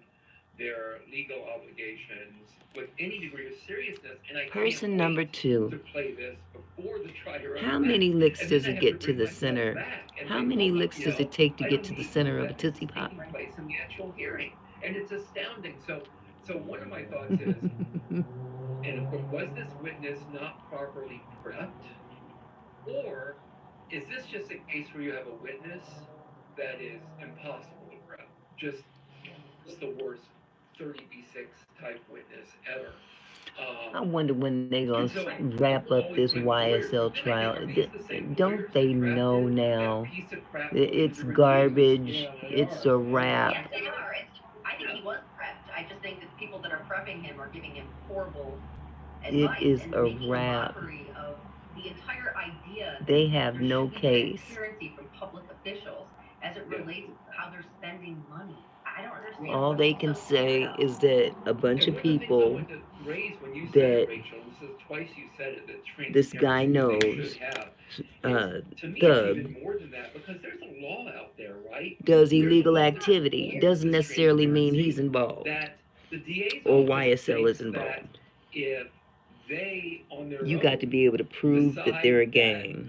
their legal obligations with any degree of seriousness. And I Person can't number wait to 2. play this before the trier of How fact. many licks And then does I it have get to to bring the myself center? back and How think, many hold up, licks does it take to I get don't to the need center of a what Tootsie is Pop? taking place in the actual hearing. And it's astounding. So one of my thoughts is, and of course, was this witness not properly prepped? Or is this just a case where you have a witness that is impossible to prep? Just the worst 30b6 type witness ever. I wonder when they gonna And so wrap people up always this blame the lawyers, YSL but then I think, trial. are these the same Don't lawyers they who know drafted that now? piece of crap It's motion to recuse? garbage. Yeah, they It's are. a wrap. Yes, they are. I think he was prepped. I just think that the people that are prepping him are giving him horrible It advice is and a making a wrap. mockery of the entire idea that They have there no should be case. transparency from public officials as it relates to how they're spending money. I don't understand All what they he's can so scared say of. is that a bunch And of one of the things I people wanted to raise when you said that it, Rachel, this is twice you said it, that this guy transparency they knows, should have, is, to me, it's Thug, even more than that, because there's a law out there, right? does There's a illegal law that activity. It requires doesn't this necessarily mean he's transparency, involved that the DA's or office YSL is thinks that involved. if they, on their You own, got to be able to prove that they're a decide that gang.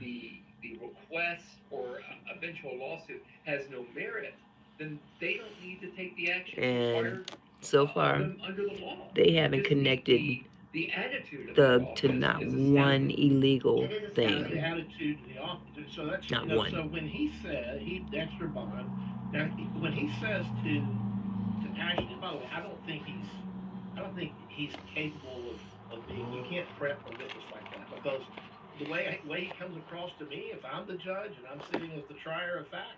the request or eventual lawsuit has no merit, then they don't need to take the action And required so of far, them under the law. they haven't Just connected the attitude of that Thug office to not is one astounding. illegal It is The thing. attitude of the officer. So that's Not so one. when he said Dexter Bond, now when he says to Ashley, by the way, I don't think he's capable of being. You can't prep a witness like that, because the way he comes across to me, if I'm the judge and I'm sitting as the trier of fact,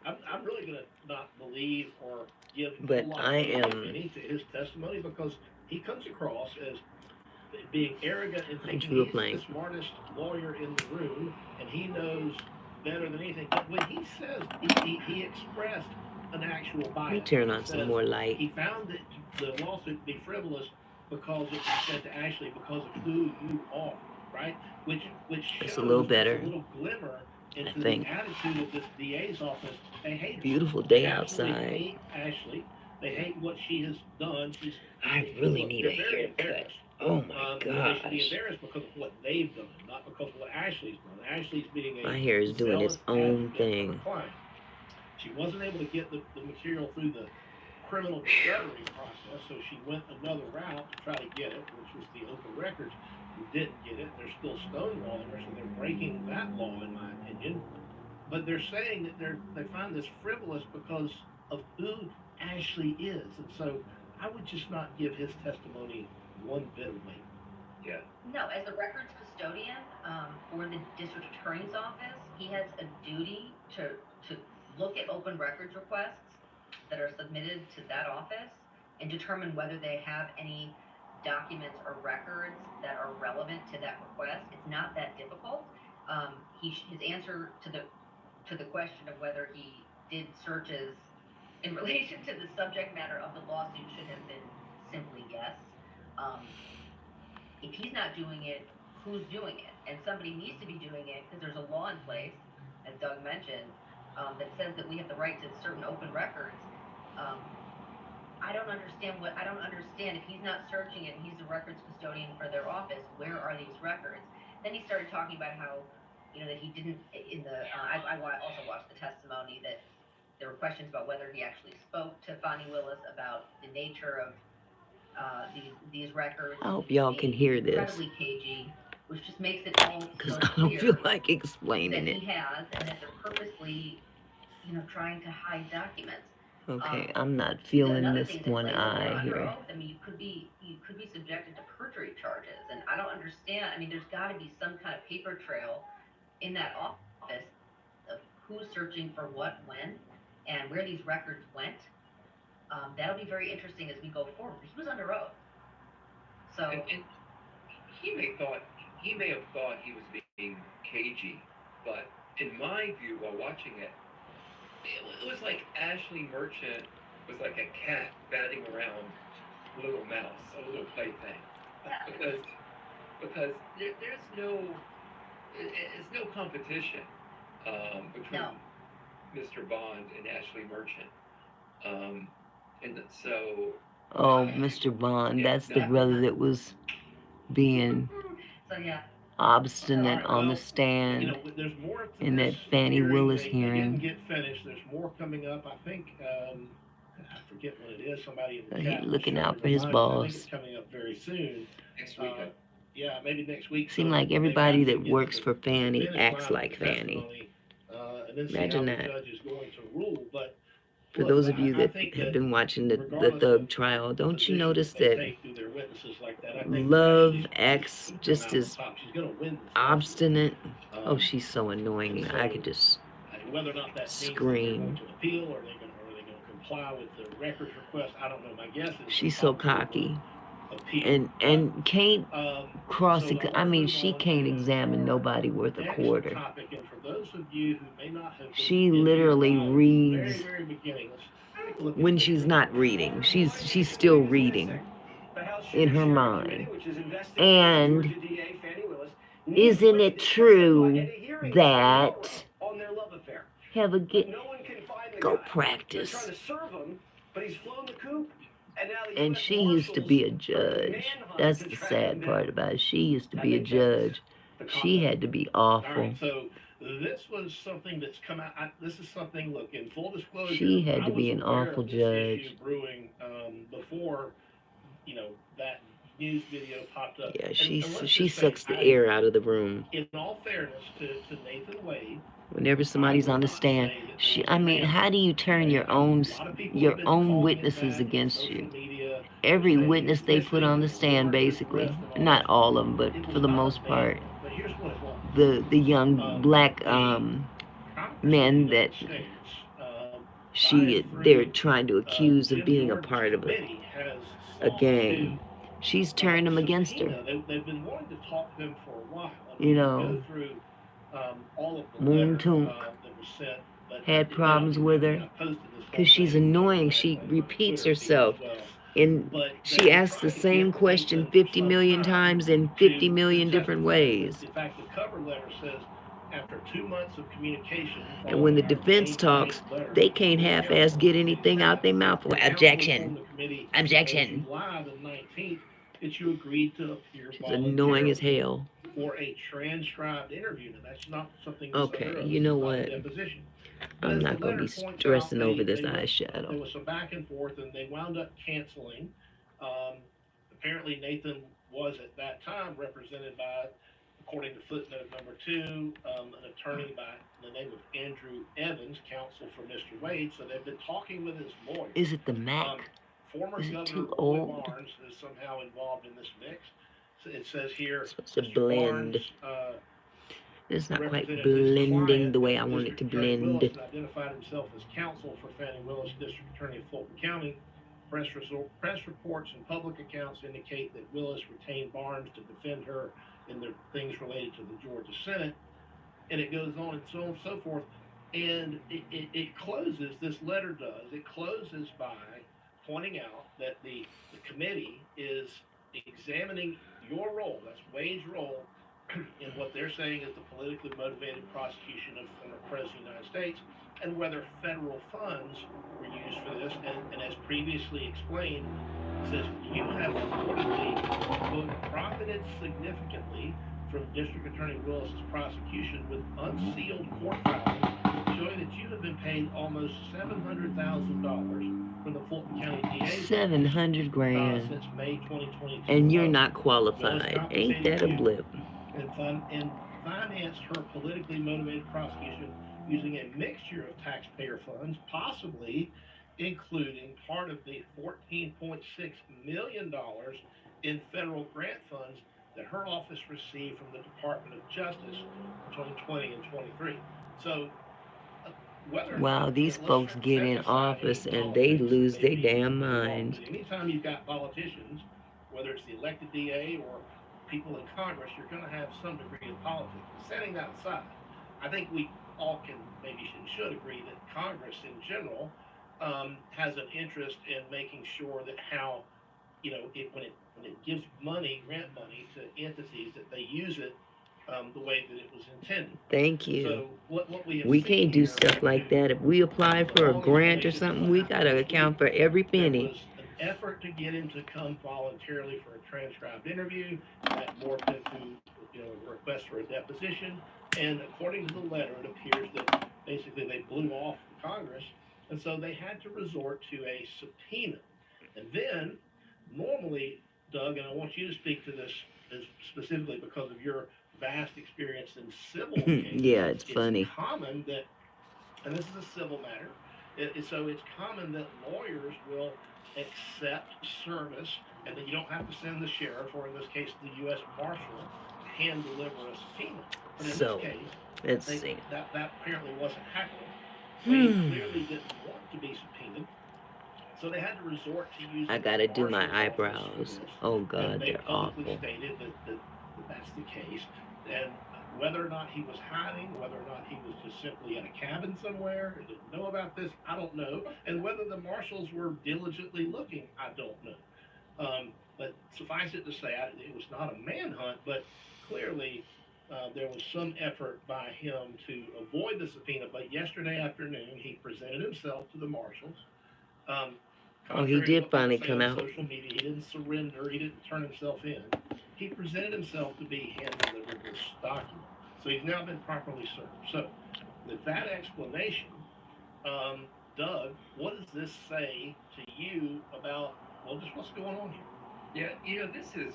I'm really gonna not believe or give a But whole lot I of weight, if am. any, to his testimony, because he comes across as being arrogant and I thinking drew a he's blank. the smartest lawyer in the room and he knows better than anything. But when he says he expressed an actual bias. Let me turn He on some says more light. he found it, the lawsuit to be frivolous because it was sent to Ashley because of who you are, right? Which It's shows a little just better, a little glimmer into I think. the attitude of this DA's office. They hate her. Beautiful They day absolutely outside. hate Ashley. They hate what she has done. I really need a they're very haircut. embarrassed. Oh my They should be gosh. embarrassed because of what they've done, not because of what Ashley's done. Ashley's being a My hair is doing its zealous own advocate for thing. her client. She wasn't able to get the material through the criminal discovery process, so she went another route to try to get it, which was the open records. Who didn't get it. They're still stonewalling her, so they're breaking that law, in my opinion. But they're saying that they find this frivolous because of who Ashley is. And so I would just not give his testimony one bit of weight. Yeah. No, as the records custodian for the district attorney's office, he has a duty to look at open records requests that are submitted to that office and determine whether they have any documents or records that are relevant to that request. It's not that difficult. His answer to the question of whether he did searches in relation to the subject matter of the lawsuit should have been simply yes. If he's not doing it, who's doing it? And somebody needs to be doing it because there's a law in place, as Doug mentioned, that says that we have the right to certain open records. I don't understand if he's not searching it and he's the records custodian for their office, where are these records? Then he started talking about how, that he didn't, I also watched the testimony that there were questions about whether he actually spoke to Fonnie Willis about the nature of these records. I hope y'all can hear this. Incredibly cagey, which just makes it all Because so I don't feel clear like explaining that it. he has, and that they're purposely, trying to hide documents. Okay, I'm not feeling Another this thing to one claim that they're eye under here. oath. I mean, you could be subjected to perjury charges, and I don't understand. I mean, there's got to be some kind of paper trail in that office of who's searching for what, when, and where these records went. That'll be very interesting as we go forward. He was under oath, so. And he may have thought he was being cagey, but in my view, while watching it, it was like Ashley Merchant was like a cat batting around a little mouse, a little plaything, because there's no competition between Mr. Bond and Ashley Merchant, and so. Oh, Mr. Bond, that's the brother that was being So yeah. obstinate on the stand There's more to in this that Fannie Willis They hearing. didn't get finished. There's more coming up. I think, I forget what it is. Somebody in the He's chat. looking should out for his remind us. I boss. think it's coming up very soon. Next week. Yeah, maybe next week. Seems So like they everybody got to that get works to for the Fannie finish acts line like with the Fannie. testimony, and then see Imagine how that. the judge is going to rule. But For look, those of you I that think have been watching the regardless Thug of trial, the don't you position notice they that take through their witnesses like that, I think Love Ashley's acts gonna come just out on as top. She's gonna win this obstinate? lawsuit. Oh, she's so annoying. and I so, could just whether or not that means that they're scream. going to appeal, or are they going to comply with the records request, I don't know. My guess is She's so cocky. appeal. And can't cross. So I mean, she move on can't to examine our nobody worth a next quarter. topic, and for those of you who may not have been She in here literally live reads from the very beginning, let's take a look at when this. she's not reading. She's still reading in her mind. And isn't it true that have a go practice? And she used to be a judge. That's the sad part about it. She used to be a judge. She had to be awful. All right, so this was something that's come out. This is something, look, in full disclosure, She had to I be was an aware awful of this judge. issue brewing before, that news video popped up. Yeah, And she let's just sucks say, the air out of the room. In all fairness to Nathan Wade, Whenever somebody's on the stand, I mean, how do you turn your own witnesses against you? Every witness they put on the stand, basically, not all of them, but for the most part, the young black men that they're trying to accuse of being a part of a gang. She's turned them against her. They've been wanting to talk to them for a while. Moon Toonk had problems with her because she's annoying. She repeats herself. And she asks the same question 50 million times in 50 million different ways. In fact, the cover letter says, after 2 months of communication, and when the defense talks, they can't half-ass get anything out their mouth. Objection. Objection. July the 19th, that you agreed to appear She's annoying as hell. for a transcribed interview. Now, that's not something. Okay, you know what? I'm not going to be stressing over this There eyeshadow. was some back and forth, and they wound up canceling. Apparently, Nathan was at that time represented by, according to footnote number 2, an attorney by the name of Andrew Evans, counsel for Mr. Wade. So they've been talking with his lawyer. Is it the Mac? Former Is it Governor too Roy old? Barnes is somehow involved in this mix. So it says here, It's supposed to Mr. blend. Barnes It's not quite represented his blending client, the way I want it District to Attorney Willis, blend. and identified himself as counsel for Fannie Willis, District Attorney of Fulton County. Press reports and public accounts indicate that Willis retained Barnes to defend her in the things related to the Georgia Senate. And it goes on and so on and so forth. And it closes, this letter does, it closes by pointing out that the committee is examining your role, that's Wade's role, in what they're saying is the politically motivated prosecution of former President of the United States, and whether federal funds were used for this. And as previously explained, it says you have reportedly, quote, profited significantly from District Attorney Willis's prosecution with unsealed court filings showing that you have been paid almost $700,000 from the Fulton County DA's 700 grand. since May 2022. And you're not qualified. Ain't that a blip? And financed her politically motivated prosecution using a mixture of taxpayer funds, possibly including part of the $14.6 million in federal grant funds that her office received from the Department of Justice between 20 and 23. So, wow, these folks get in office and they lose their damn minds. Anytime you've got politicians, whether it's the elected DA or people in Congress, you're going to have some degree of politics. Setting that aside, I think we all can, maybe should agree that Congress in general has an interest in making sure that how, when it gives money, grant money to entities, that they use it the way that it was intended. Thank you. So what we can't do stuff like that. If we apply for a grant or something, we got to account for every penny. There was an effort to get him to come voluntarily for a transcribed interview that morphed into a request for a deposition. And according to the letter, it appears that basically they blew off Congress, and so they had to resort to a subpoena. And then, normally, Doug, and I want you to speak to this specifically because of your vast experience in civil cases. Yeah, it's funny. It's common that, and this is a civil matter, so it's common that lawyers will accept service and that you don't have to send the sheriff, or in this case, the U.S. Marshal, hand deliver a subpoena. But in So, this case, let's see. That apparently wasn't happening. They clearly didn't want to be subpoenaed. So they had to resort to using. I gotta do my Marshal's eyebrows. office for this. Oh God, And they they're publicly awful. stated that that's the case. And whether or not he was hiding, whether or not he was just simply in a cabin somewhere, didn't know about this, I don't know. And whether the marshals were diligently looking, I don't know. But suffice it to say, it was not a manhunt, but clearly there was some effort by him to avoid the subpoena. But yesterday afternoon, he presented himself to the marshals. He did finally come out. On social media, he didn't surrender. He didn't turn himself in. He presented himself to be hand-delivered this document. So he's now been properly served. So with that explanation, Doug, what does this say to you about, just what's going on here? Yeah, this is,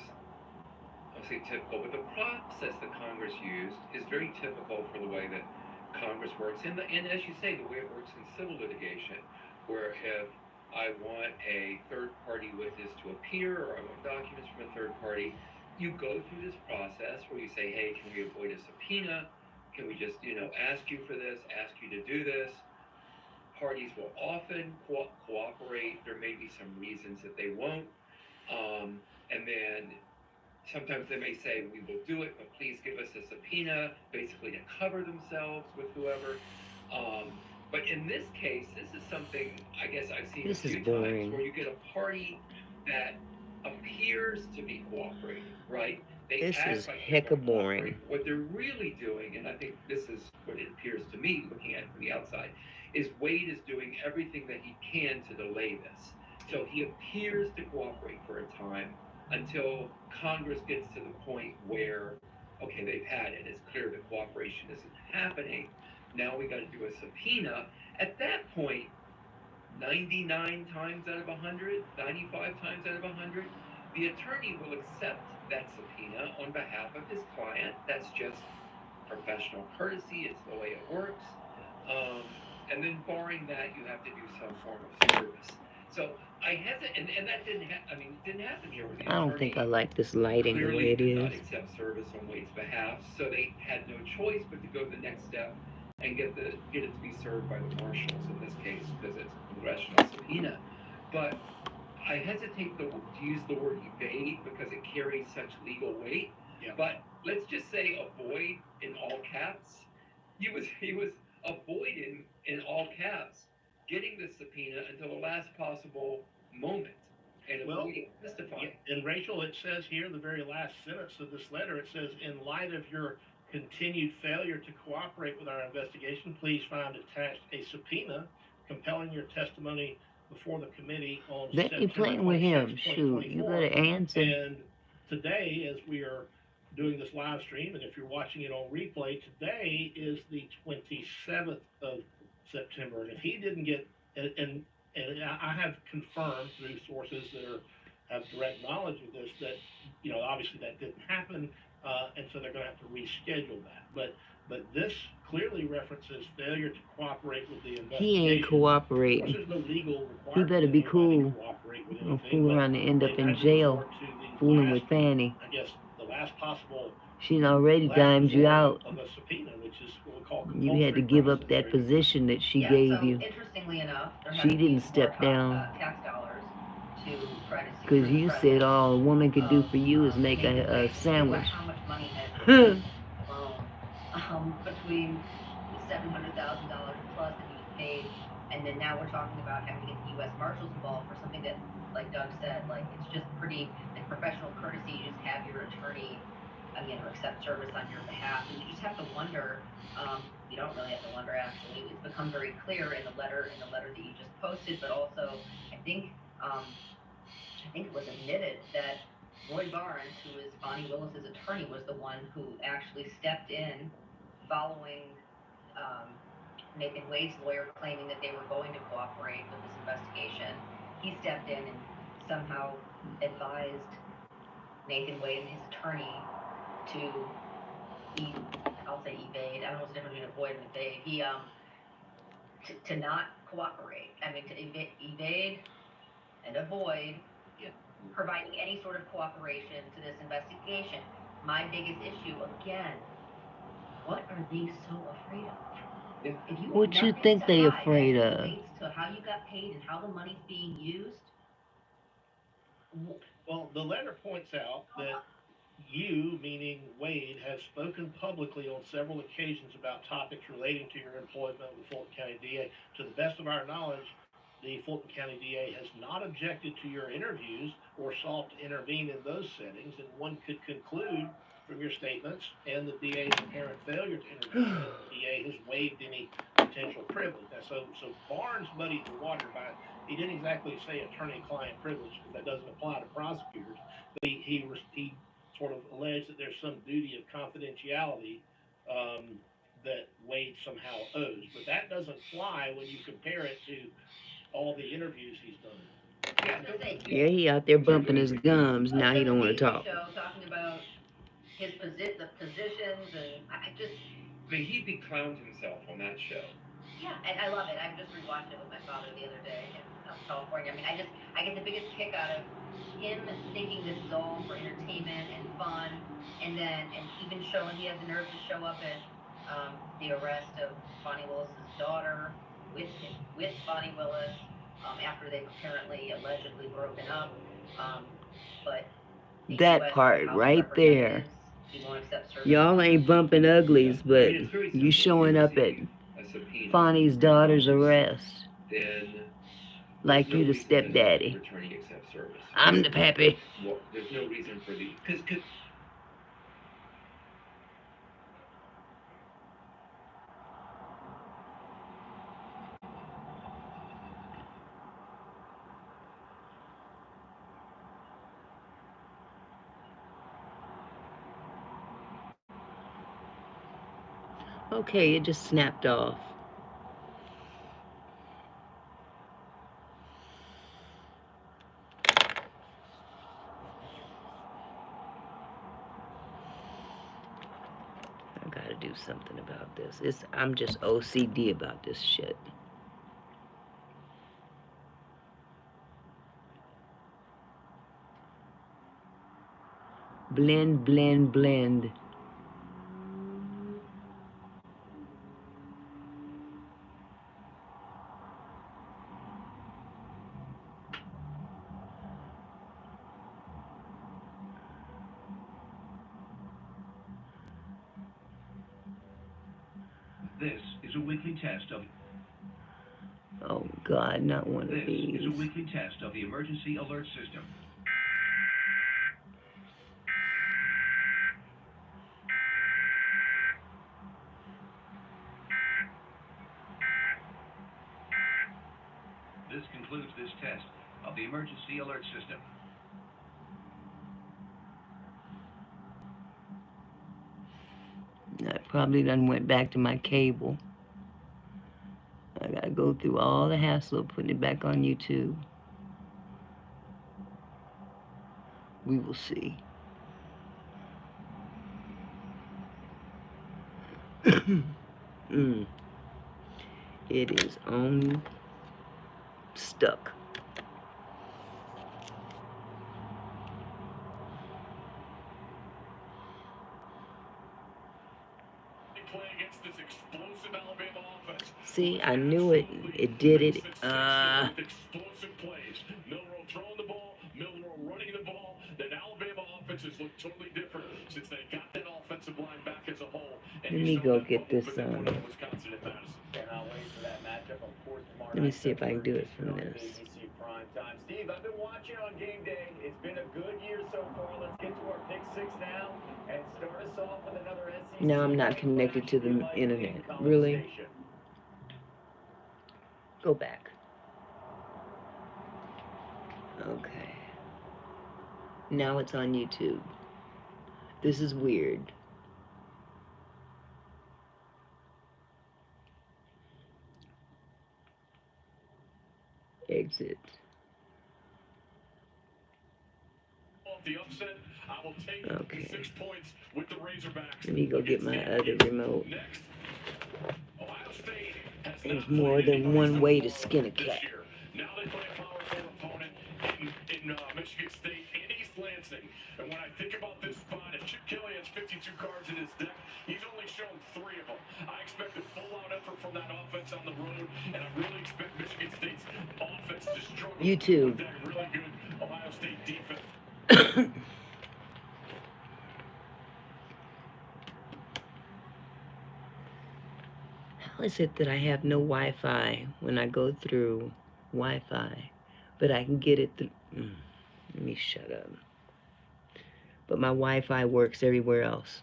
I'll say typical, but the process that Congress used is very typical for the way that Congress works. And as you say, the way it works in civil litigation, where if I want a third-party witness to appear, or I want documents from a third party, you go through this process where you say, hey, can we avoid a subpoena? Can we just, ask you for this, ask you to do this? Parties will often cooperate. There may be some reasons that they won't. And then sometimes they may say, we will do it, but please give us a subpoena, basically to cover themselves with whoever. But in this case, this is something I guess I've seen a few times where you get a party that appears to be cooperating, right? This is hecka boring. What they're really doing, and I think this is what it appears to me, looking at it from the outside, is Wade is doing everything that he can to delay this. So he appears to cooperate for a time until Congress gets to the point where, okay, they've had it. It's clear that cooperation isn't happening. Now we got to do a subpoena. At that point, 99 times out of 100, 95 times out of 100, the attorney will accept that subpoena on behalf of his client. That's just professional courtesy. It's the way it works. And then barring that, you have to do some form of service. So I hesitate, and that didn't it didn't happen here with the I don't think I attorney. like this lighting the way Clearly it did not is. accept service on Wade's behalf, so they had no choice but to go the next step and get it to be served by the marshals in this case because it's a congressional subpoena. But I hesitate to use the word evade because it carries such legal weight. Yeah. But let's just say avoid in all caps. He was avoiding in all caps getting the subpoena until the last possible moment and avoiding testifying. And Rachel, it says here, the very last sentence of this letter, it says, in light of your continued failure to cooperate with our investigation, please find attached a subpoena compelling your testimony before the committee on They September playing with 26, him. Shoot, you 2024. better answer. And today, as we are doing this live stream, and if you're watching it on replay, today is the 27th of September. And if he didn't get, and I have confirmed through sources that have direct knowledge of this that, obviously that didn't happen, and so they're going to have to reschedule that. But this clearly references failure to cooperate with the investigation. He ain't Of course, cooperating. there's no legal requirement. He better be that anybody cool. cooperate with Don't anything, fool but around and end up they've in had to jail resort to the fooling last, with Fanny. I guess, the last possible She's already last dimed you resort out. of a subpoena, which is what we call You had to compulsory give up process, that position that she Yeah, gave so you. interestingly enough, there She has to be didn't more step down. tax dollars to try to secure Because the you said presence all a woman could do of, for you is make Nathan a Wade. sandwich. How much money has been flown between the $700,000 plus that he was paid, and then now we're talking about having to get the U.S. Marshals involved for something that, like Doug said, like it's just pretty like professional courtesy. You just have your attorney, or accept service on your behalf, and you just have to wonder. You don't really have to wonder actually. It's become very clear in the letter that you just posted, but also I think it was admitted that Roy Barnes, who is Bonnie Willis's attorney, was the one who actually stepped in following Nathan Wade's lawyer claiming that they were going to cooperate with this investigation. He stepped in and somehow advised Nathan Wade and his attorney to evade. I don't know what's the difference between avoid and evade. He to not cooperate. To evade and avoid providing any sort of cooperation to this investigation. My biggest issue, again, what are they so afraid of? Yeah. If you What you think they afraid of? Relates to how you got paid and how the money's being used. Well, the letter points out that you, meaning Wade, have spoken publicly on several occasions about topics relating to your employment with the Fulton County DA. To the best of our knowledge, the Fulton County DA has not objected to your interviews or sought to intervene in those settings, and one could conclude from your statements and the DA's apparent failure to intervene that the DA has waived any potential privilege. Now, so Barnes muddied the water by, he didn't exactly say attorney-client privilege, because that doesn't apply to prosecutors, but he sort of alleged that there's some duty of confidentiality that Wade somehow owes. But that doesn't fly when you compare it to all the interviews he's done. Yeah, he out there bumping his gums. Now he don't want to talk. Talking about his the positions, and he beclowned himself on that show. Yeah, and I love it. I just rewatched it with my father the other day in California. I get the biggest kick out of him thinking this is all for entertainment and fun, and even showing he had the nerve to show up at the arrest of Bonnie Willis's daughter with Bonnie Willis after they've apparently allegedly broken up. But that part right there. Y'all ain't bumping uglies, but you showing up at Fonny's daughter's arrest like you the stepdaddy. I'm the pappy. Well, there's no reason for the because. Okay, it just snapped off. I gotta do something about this. I'm just OCD about this shit. Blend, blend, blend. This is a weekly test of. Oh God, not one of This these. is a weekly test of the emergency alert system. This concludes this test of the emergency alert system. I probably done went back to my cable. I gotta go through all the hassle of putting it back on YouTube. We will see. It is on stuck. Play against this explosive Alabama offense. See, I knew it. It did it. With explosive plays. Milrow throwing the ball, Milrow running the ball. That Alabama offenses look totally different since they got that offensive line back as a whole. Let me go get this Wisconsin and Madison. Cannot wait for that matchup, of course, tomorrow Let me night. see if I can do it from this. ABC prime time. Steve, I've been watching on game day. It's been a good year so far. Let's get to our pick six now and start us off with another SEC. No, I'm not connected to the internet. Really? Go back. Okay. Now it's on YouTube. This is weird. Exit. The upset, I will take Okay. 6 points with the Razorbacks. Let me go get my other remote. Next, Ohio State has There's not more played than anybody one so way to far skin a this cat. year. Now they play a Power 4 opponent in Michigan State and East Lansing. And when I think about this spot, if Chip Kelly has 52 cards in his deck, he's only shown 3 of them. I expect a full-out effort from that offense on the road, and I really expect Michigan State's offense to struggle YouTube. with that really good Ohio State defense. How is it that I have no Wi-Fi when I go through Wi-Fi, but I can get it through? Let me shut up. But my Wi-Fi works everywhere else.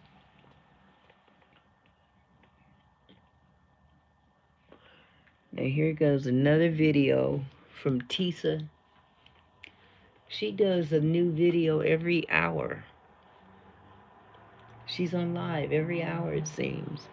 Now here goes another video from Tisa. She does a new video every hour. She's on live every hour, it seems.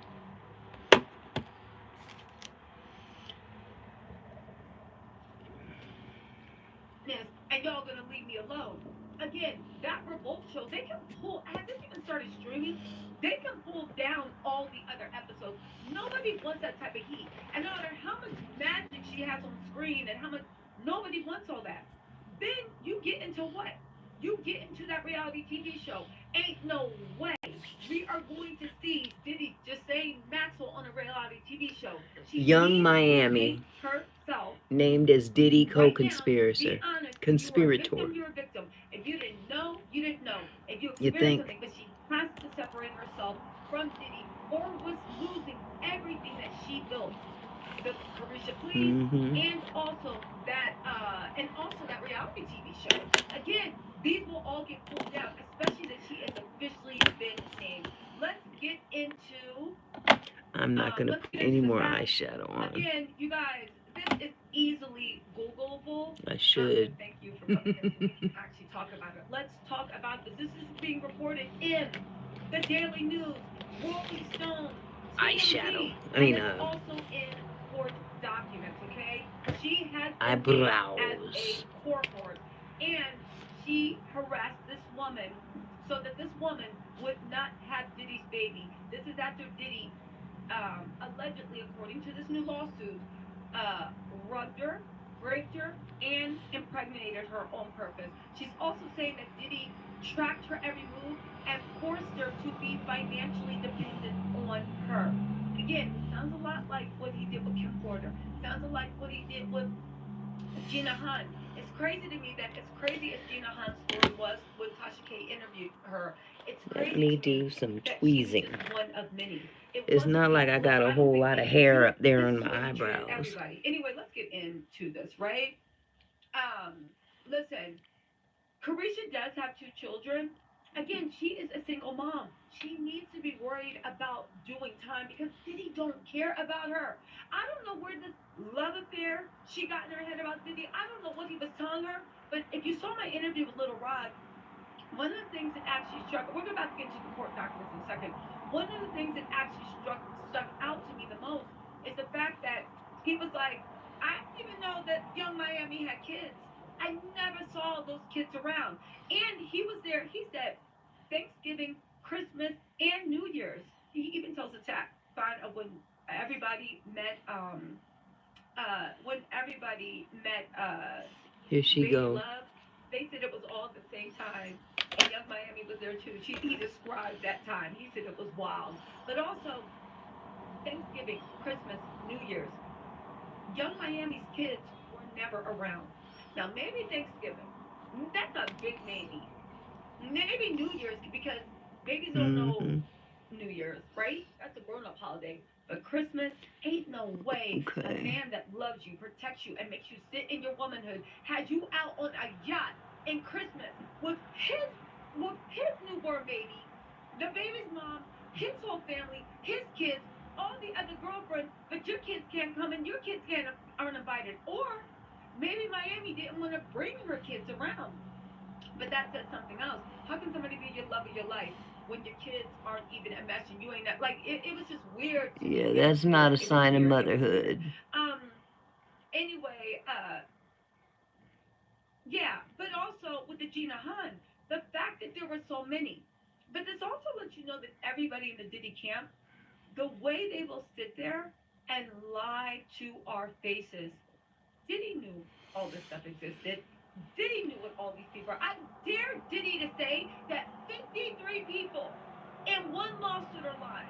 And y'all gonna leave me alone. Again, that Revolt show, they can pull, has it even started streaming? They can pull down all the other episodes. Nobody wants that type of heat. And no matter how much magic she has on screen and how much, nobody wants all that. Then you get into what? You get into that reality TV show. Ain't no way we are going to see Diddy just saying Maxwell on a reality TV show. She Young needs to Miami, make herself named as Diddy right now, co-conspirator. be honest, Conspirator. You're a victim. If you didn't know, you didn't know. If you You experienced think? something, but she has to separate herself from Diddy or was losing everything that she built. The Carisha Please and also that reality TV show. Again, these will all get pulled down, especially that she has officially been named. Let's get into I'm not going to put any more eyeshadow on. Again, you guys, this is easily Googleable. I should. Thank you for coming in so we can actually talk about it. Let's talk about this. This is being reported in the Daily News, Rolling Stone, Eyeshadow. and it's also in court documents, okay? She has eyebrows as a court order, and she harassed this woman so that this woman would not have Diddy's baby. This is after Diddy allegedly, according to this new lawsuit, rubbed her, raped her and impregnated her on purpose. She's also saying that Diddy tracked her every move and forced her to be financially dependent on her. Again, sounds a lot like what he did with Kim Porter. Sounds a lot like what he did with Gina Hunt. It's crazy to me that as crazy as Gina Hunt's story was when Tasha K interviewed her, it's Let crazy me to me do some that she was tweezing. just one of many. It It's wasn't not like I equal. got So a I don't whole think lot we of can hair do up there this on is my what we treat eyebrows. everybody. Anyway, let's get into this, right? Listen, Carisha does have 2 children. Again, she is a single mom. She needs to be worried about doing time because Diddy don't care about her. I don't know where this love affair she got in her head about Diddy. I don't know what he was telling her. But if you saw my interview with Little Rod, one of the things that actually struck, we're about to get into the court documents in a second. One of the things that actually stuck out to me the most is the fact that he was like, I didn't even know that Young Miami had kids. I never saw those kids around. And he was there, he said, Thanksgiving, Christmas, and New Year's. He even tells the chat fine of when everybody met Here she Baby go. Love, they said it was all at the same time. And Young Miami was there too. He described that time. He said it was wild. But also, Thanksgiving, Christmas, New Year's, Young Miami's kids were never around. Now, maybe Thanksgiving, that's a big maybe. Maybe New Year's, because babies don't know Mm-hmm. New Year's, right? That's a grown up holiday. But Christmas, ain't no way a Okay. man that loves you, protects you, and makes you sit in your womanhood has you out on a yacht in Christmas with his newborn baby, the baby's mom, his whole family, his kids, all the other girlfriends, but your kids can't come and your kids aren't invited. Or maybe Miami didn't want to bring her kids around. But that says something else. How can somebody be your love of your life when your kids aren't even a mess and you ain't that? Like, it was just weird to me. Yeah, It was that's not weird. a It was sign of weird. It was weird. motherhood. Um. Anyway, yeah. But also with the Gina Hun, the fact that there were so many. But this also lets you know that everybody in the Diddy camp, the way they will sit there and lie to our faces. Diddy knew all this stuff existed. Diddy knew what all these people are. I dare Diddy to say that 53 people in one lawsuit are lying.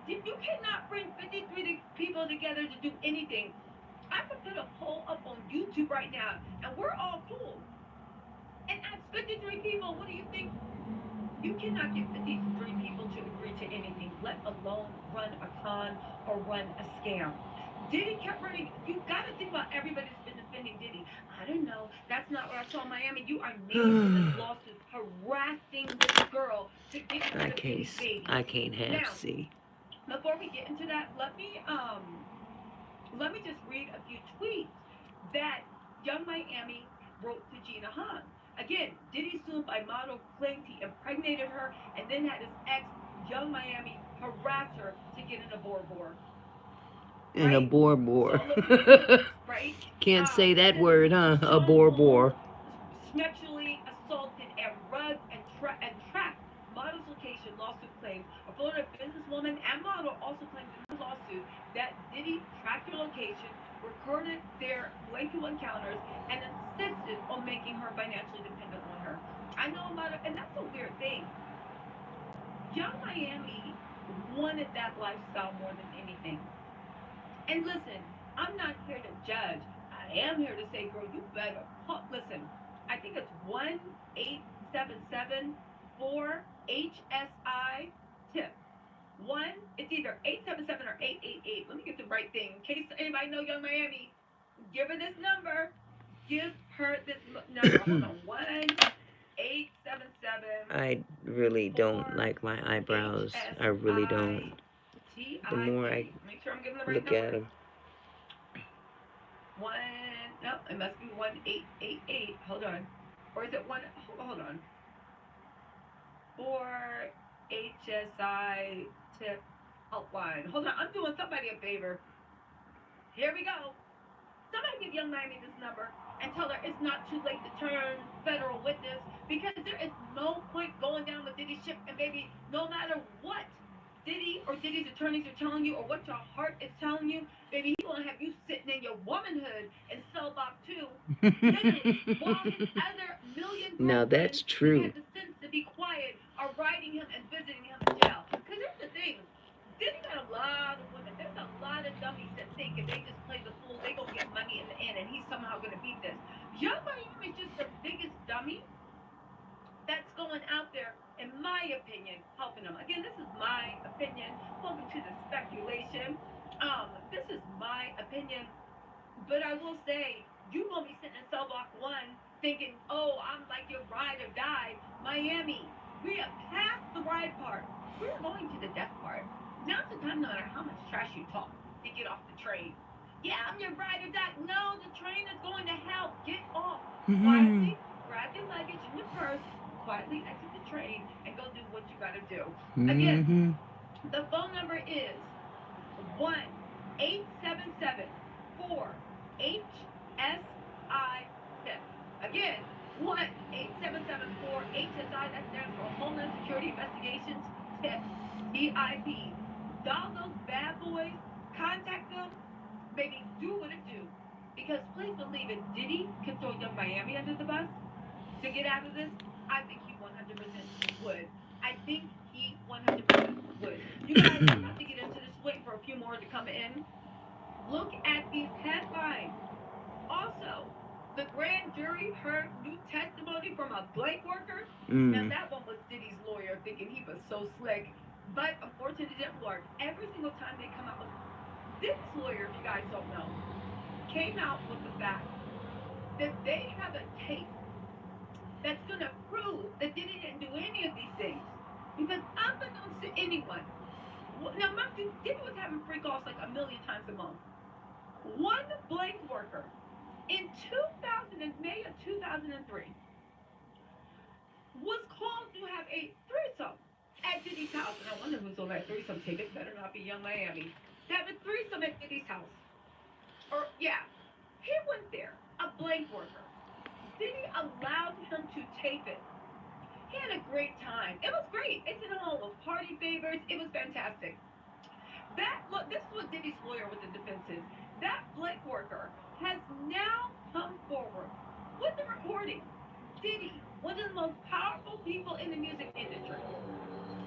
You cannot bring 53 people together to do anything. I could put a poll up on YouTube right now, and we're all cool. And ask 53 people, what do you think? You cannot get 53 people to agree to anything, let alone run a con or run a scam. Diddy kept running. You got to think about everybody that's been defending Diddy. I don't know. That's not what I saw in Miami. You are named in this lawsuit, harassing this girl to get rid of Diddy's baby. I can't have Now, see. before we get into that, let me just read a few tweets that Young Miami wrote to Gina Hahn. Again, Diddy sued by model claims he impregnated her and then had his ex, Young Miami, harass her to get in a bore. And a Right? bore. So look at this, right? Can't say that Says word, huh? A Sean bore. Paul sexually assaulted and rugged and trapped model's location lawsuit claims. A Florida businesswoman and model also claims in the lawsuit that Diddy tracked her location, recorded their blanket encounters, and insisted on making her financially dependent on her. I know a lot of, and that's a weird thing. Young Miami wanted that lifestyle more than anything. And listen, I'm not here to judge. I am here to say, girl, you better listen. I think it's 1-877 4HSI tip. It's either 877 or 888. Let me get the right thing. In case anybody know Young Miami, give her this number. Give her this number. Hold on. 1-877. I really don't like my eyebrows. I really don't. The more I make sure I'm giving the right look number. at them. No, it must be 1888. Hold on. Or is it one? Hold on. 4 HSI tip helpline. Hold on. I'm doing somebody a favor. Here we go. Somebody give Young Miami this number and tell her it's not too late to turn federal witness, because there is no point going down with Diddy's ship, and baby, no matter what Diddy or Diddy's attorneys are telling you or what your heart is telling you, baby, he's gonna have you sitting in your womanhood in cell block 2, literally, while his other million Now that's true. had the sense to be quiet are writing him and visiting him in jail. Because here's the thing, Diddy got a lot of women. There's a lot of dummies that think if they just play the fool, they gonna get money in the end, and he's somehow gonna beat this. Young Miami is just the biggest dummy that's going out there, in my opinion, helping them. Again, this is my opinion. Welcome to the speculation. This is my opinion, but I will say, you gonna be sitting in cell block 1 thinking, oh, I'm like your ride or die. Miami, we have passed the ride part. We're going to the death part. Now's the time, no matter how much trash you talk, to get off the train. Yeah, I'm your ride or die. No, the train is going to hell. Get off. Quietly, grab your luggage in your purse, quietly exit the train, and go do what you gotta do. Again, the phone number is 1-877-4-HSI-PIP. Again, 1-877-4-HSI. That stands for Homeland Security Investigations TIP. TIP. All those bad boys, contact them. Baby, do what it do. Because please believe it, Diddy can throw Young Miami under the bus to get out of this. I think he 100% would. I think he 100% would. You guys, I'm about to get into this. Wait for a few more to come in. Look at these headlines. Also, the grand jury heard new testimony from a blank worker. Now that one was Diddy's lawyer thinking he was so slick, but unfortunately it didn't work. Every single time they come out with Diddy's lawyer, if you guys don't know, came out with the fact that they have a tape that's going to prove that Diddy didn't do any of these things. Because unbeknownst to anyone, now remember, Diddy was having free calls like a million times a month. One blank worker in May of 2003 was called to have a threesome at Diddy's house. And I wonder who's on that threesome tape. It better not be Young Miami. To have a threesome at Diddy's house. Or, yeah, he went there, a blank worker. Diddy allowed him to tape it. He had a great time. It was great. They sent him all those party favors. It was fantastic. Look, this is what Diddy's lawyer with the defense is. That blank worker has now come forward with the recording. Diddy, one of the most powerful people in the music industry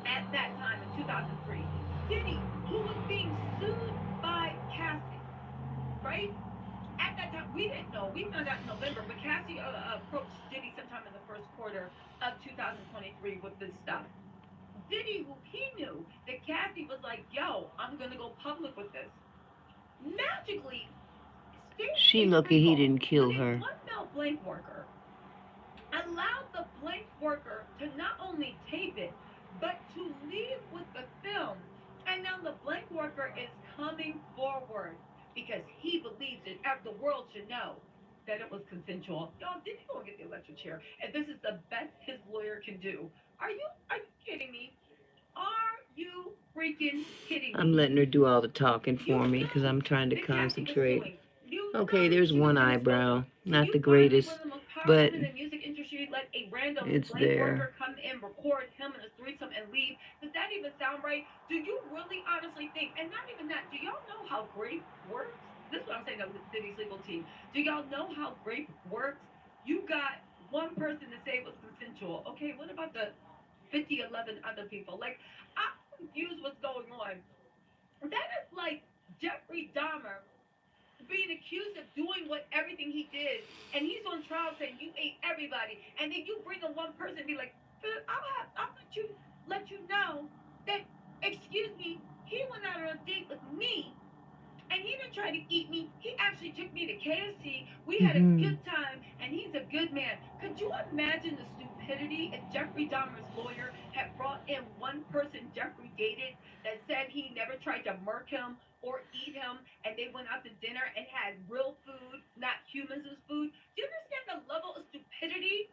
at that time in 2003. Diddy, who was being sued by Cassie, right? At that time, we didn't know. We found out in November, but Cassie approached Diddy sometime in the first quarter of 2023 with this stuff. Diddy, who he knew that Cassie was like, yo, I'm going to go public with this. Magically, she lucky he didn't kill her. One male blank worker allowed the blank worker to not only tape it, but to leave with the film. And now the blank worker is coming forward because he believes it. The world should know that it was consensual. Y'all, Diddy go and get the electric chair, and this is the best his lawyer can do. Are you kidding me? Are you freaking kidding me? I'm letting her do all the talking for me because I'm trying to concentrate. Okay, there's one eyebrow. Not the greatest, but it's there. Come in, record him in a threesome and leave. Does that even sound right? Do you really honestly think, and not even that, do y'all know how grape works? This is what I'm saying to Diddy's legal team. Do y'all know how grape works? You got one person to say it was consensual. Okay, what about the 11 other people? Like, I'm confused what's going on. That is like Jeffrey Dahmer being accused of doing everything he did, and he's on trial saying you ate everybody, and then you bring in one person and be like, I'll let you know that, excuse me, he went out on a date with me, and he didn't try to eat me. He actually took me to KFC. We had a good time, and he's a good man. Could you imagine the stupidity if Jeffrey Dahmer's lawyer had brought in one person Jeffrey dated that said he never tried to murk him or eat him, and they went out to dinner and had real food, not humans as food? Do you understand the level of stupidity?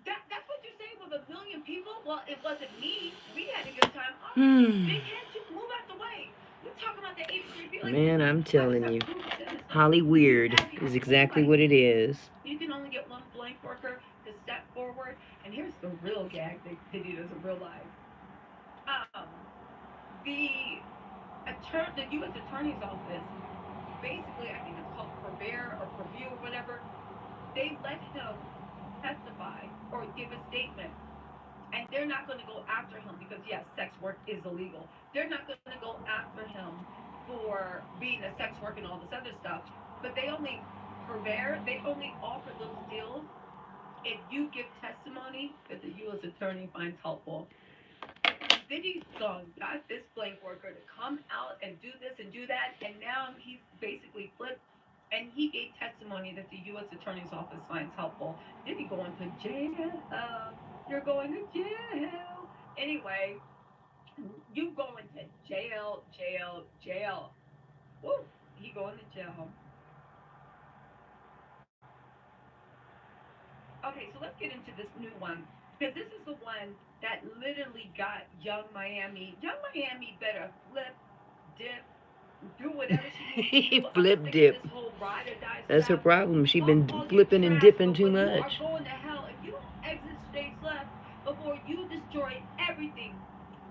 That's what you're saying with a million people? Well, it wasn't me. We had a good time. Big head, you move out the way. We're talking about the 83 people. Man, I'm telling you, Holly Weird is exactly what it is. You can only get one blank worker to step forward, and here's the real gag that Diddy doesn't realize. the U.S. Attorney's Office, basically, I think it's called Purveyor or Purview or whatever, they let him testify or give a statement. And they're not going to go after him because, yes, sex work is illegal. They're not going to go after him for being a sex worker and all this other stuff. But they only offer those deals if you give testimony that the U.S. Attorney finds helpful. Diddy's son got this blank worker to come out and do this and do that, and now he's basically flipped. And he gave testimony that the U.S. Attorney's Office finds helpful. Diddy going to jail? You're going to jail. Anyway, you going to jail, jail, jail. Woo, he going to jail. Okay, so let's get into this new one. Because this is the one that literally got Young Miami. Young Miami better flip, dip, do whatever she needs to do. Flip dip. This whole ride or die That's her stuff. problem. She been All your flipping and trash dipping too before much. You are going to hell if you don't exit stage left before you destroy everything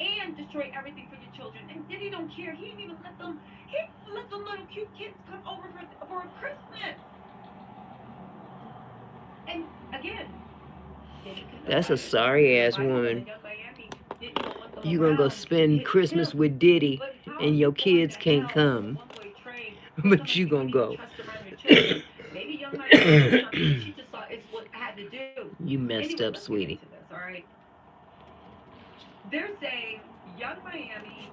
and destroy everything for your children. And Diddy don't care. He didn't even let them. He didn't let the little cute kids come over for Christmas. And again, That's a sorry ass woman. You gonna go spend Christmas with Diddy and your kids can't come, but you gonna go. Maybe Young Miami, she just thought it's what had to do. You messed Anyway, up, sweetie. All right. They're saying Young Miami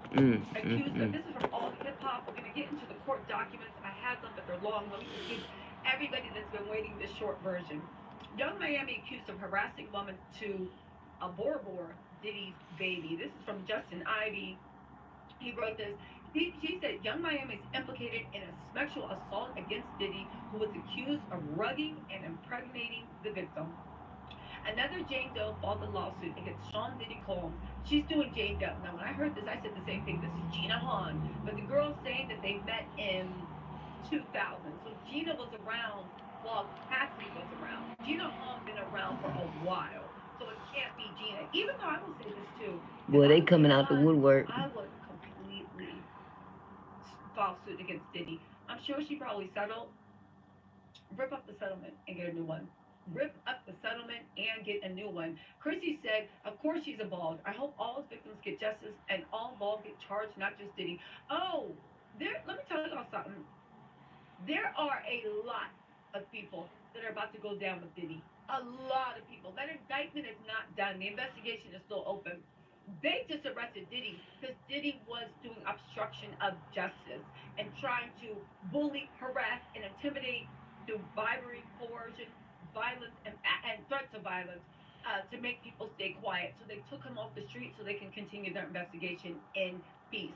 accused of, this is from all hip hop. We're gonna get into the court documents. I have them, but they're long. Let me just give everybody that's been waiting this short version. Young Miami accused of harassing woman to abort Diddy's baby. This is from Justin Ivy. He wrote this. She said Young Miami is implicated in a sexual assault against Diddy, who was accused of rugging and impregnating the victim. Another Jane Doe filed a lawsuit against Sean Diddy Combs. She's doing Jane Doe. Now, when I heard this, I said the same thing. This is Gina Hahn. But the girl's saying that they met in 2000. So Gina was around while Cassie was around. Gina Hahn been around for a while. So it can't be Gina. Even though I will say this too. Boy, they coming out the woodwork. I would completely file suit against Diddy. I'm sure she probably settled. Rip up the settlement and get a new one. Rip up the settlement and get a new one. Chrissy said, of course she's involved. I hope all victims get justice and all involved get charged, not just Diddy. Oh, let me tell y'all something. There are a lot of people that are about to go down with Diddy. A lot of people. That indictment is not done. The investigation is still open. They just arrested Diddy because Diddy was doing obstruction of justice and trying to bully, harass, and intimidate through bribery, coercion, violence, and threats of violence to make people stay quiet. So they took him off the street so they can continue their investigation in peace.